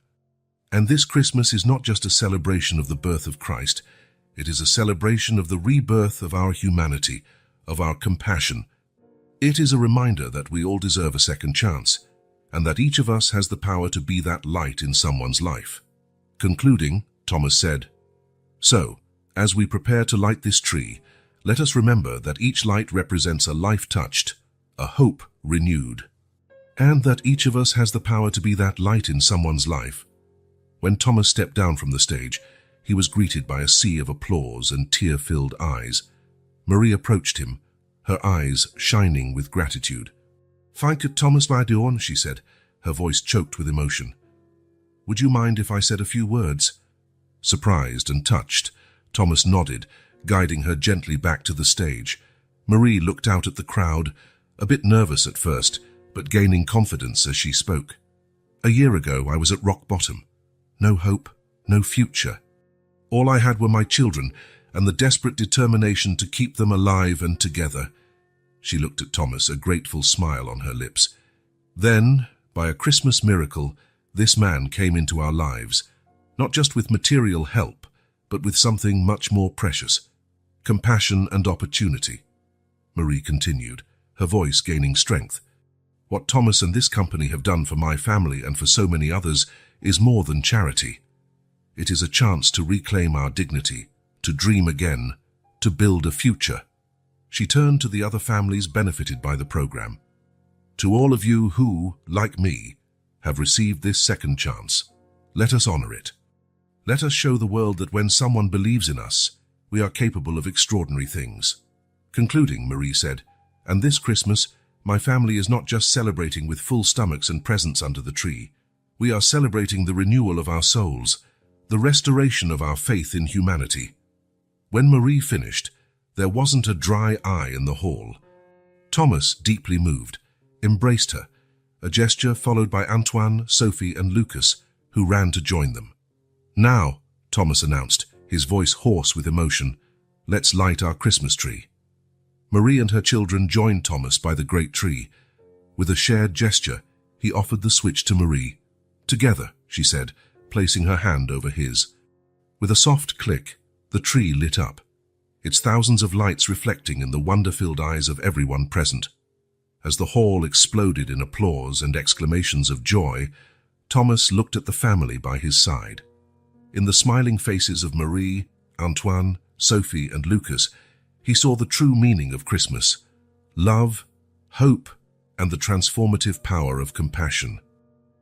And this Christmas is not just a celebration of the birth of Christ, it is a celebration of the rebirth of our humanity, of our compassion. It is a reminder that we all deserve a second chance, and that each of us has the power to be that light in someone's life. Concluding, Thomas said, So, as we prepare to light this tree, let us remember that each light represents a life touched, a hope renewed, and that each of us has the power to be that light in someone's life. When Thomas stepped down from the stage, he was greeted by a sea of applause and tear-filled eyes. Marie approached him, her eyes shining with gratitude. "Thank you, Thomas Lydion," she said, her voice choked with emotion. "Would you mind if I said a few words?" Surprised and touched, Thomas nodded, guiding her gently back to the stage. Marie looked out at the crowd, a bit nervous at first, but gaining confidence as she spoke. "A year ago, I was at rock bottom. No hope, no future. All I had were my children and the desperate determination to keep them alive and together." She looked at Thomas, a grateful smile on her lips. Then, by a Christmas miracle, this man came into our lives, not just with material help, but with something much more precious, compassion and opportunity. Marie continued, her voice gaining strength. "What Thomas and this company have done for my family and for so many others is more than charity. It is a chance to reclaim our dignity, to dream again, to build a future." She turned to the other families benefited by the program. "To all of you who, like me, have received this second chance, let us honor it. Let us show the world that when someone believes in us, we are capable of extraordinary things." Concluding, Marie said, "And this Christmas, my family is not just celebrating with full stomachs and presents under the tree. We are celebrating the renewal of our souls, the restoration of our faith in humanity." When Marie finished, there wasn't a dry eye in the hall. Thomas, deeply moved, embraced her, a gesture followed by Antoine, Sophie, and Lucas, who ran to join them. "Now," Thomas announced, his voice hoarse with emotion, "let's light our Christmas tree." Marie and her children joined Thomas by the great tree. With a shared gesture, he offered the switch to Marie. "Together," she said, placing her hand over his. With a soft click, the tree lit up, its thousands of lights reflecting in the wonder-filled eyes of everyone present. As the hall exploded in applause and exclamations of joy, Thomas looked at the family by his side. In the smiling faces of Marie, Antoine, Sophie, and Lucas, he saw the true meaning of Christmas: love, hope, and the transformative power of compassion.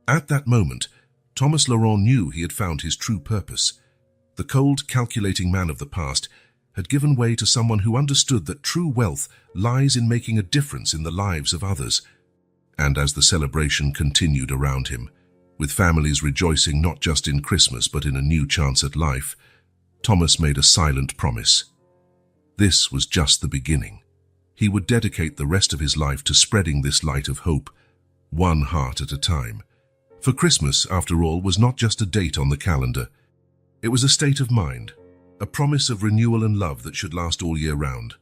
At that moment, Thomas Laurent knew he had found his true purpose. The cold, calculating man of the past had given way to someone who understood that true wealth lies in making a difference in the lives of others. And as the celebration continued around him, with families rejoicing not just in Christmas but in a new chance at life, Thomas made a silent promise. This was just the beginning. He would dedicate the rest of his life to spreading this light of hope, one heart at a time. For Christmas, after all, was not just a date on the calendar. It was a state of mind, a promise of renewal and love that should last all year round.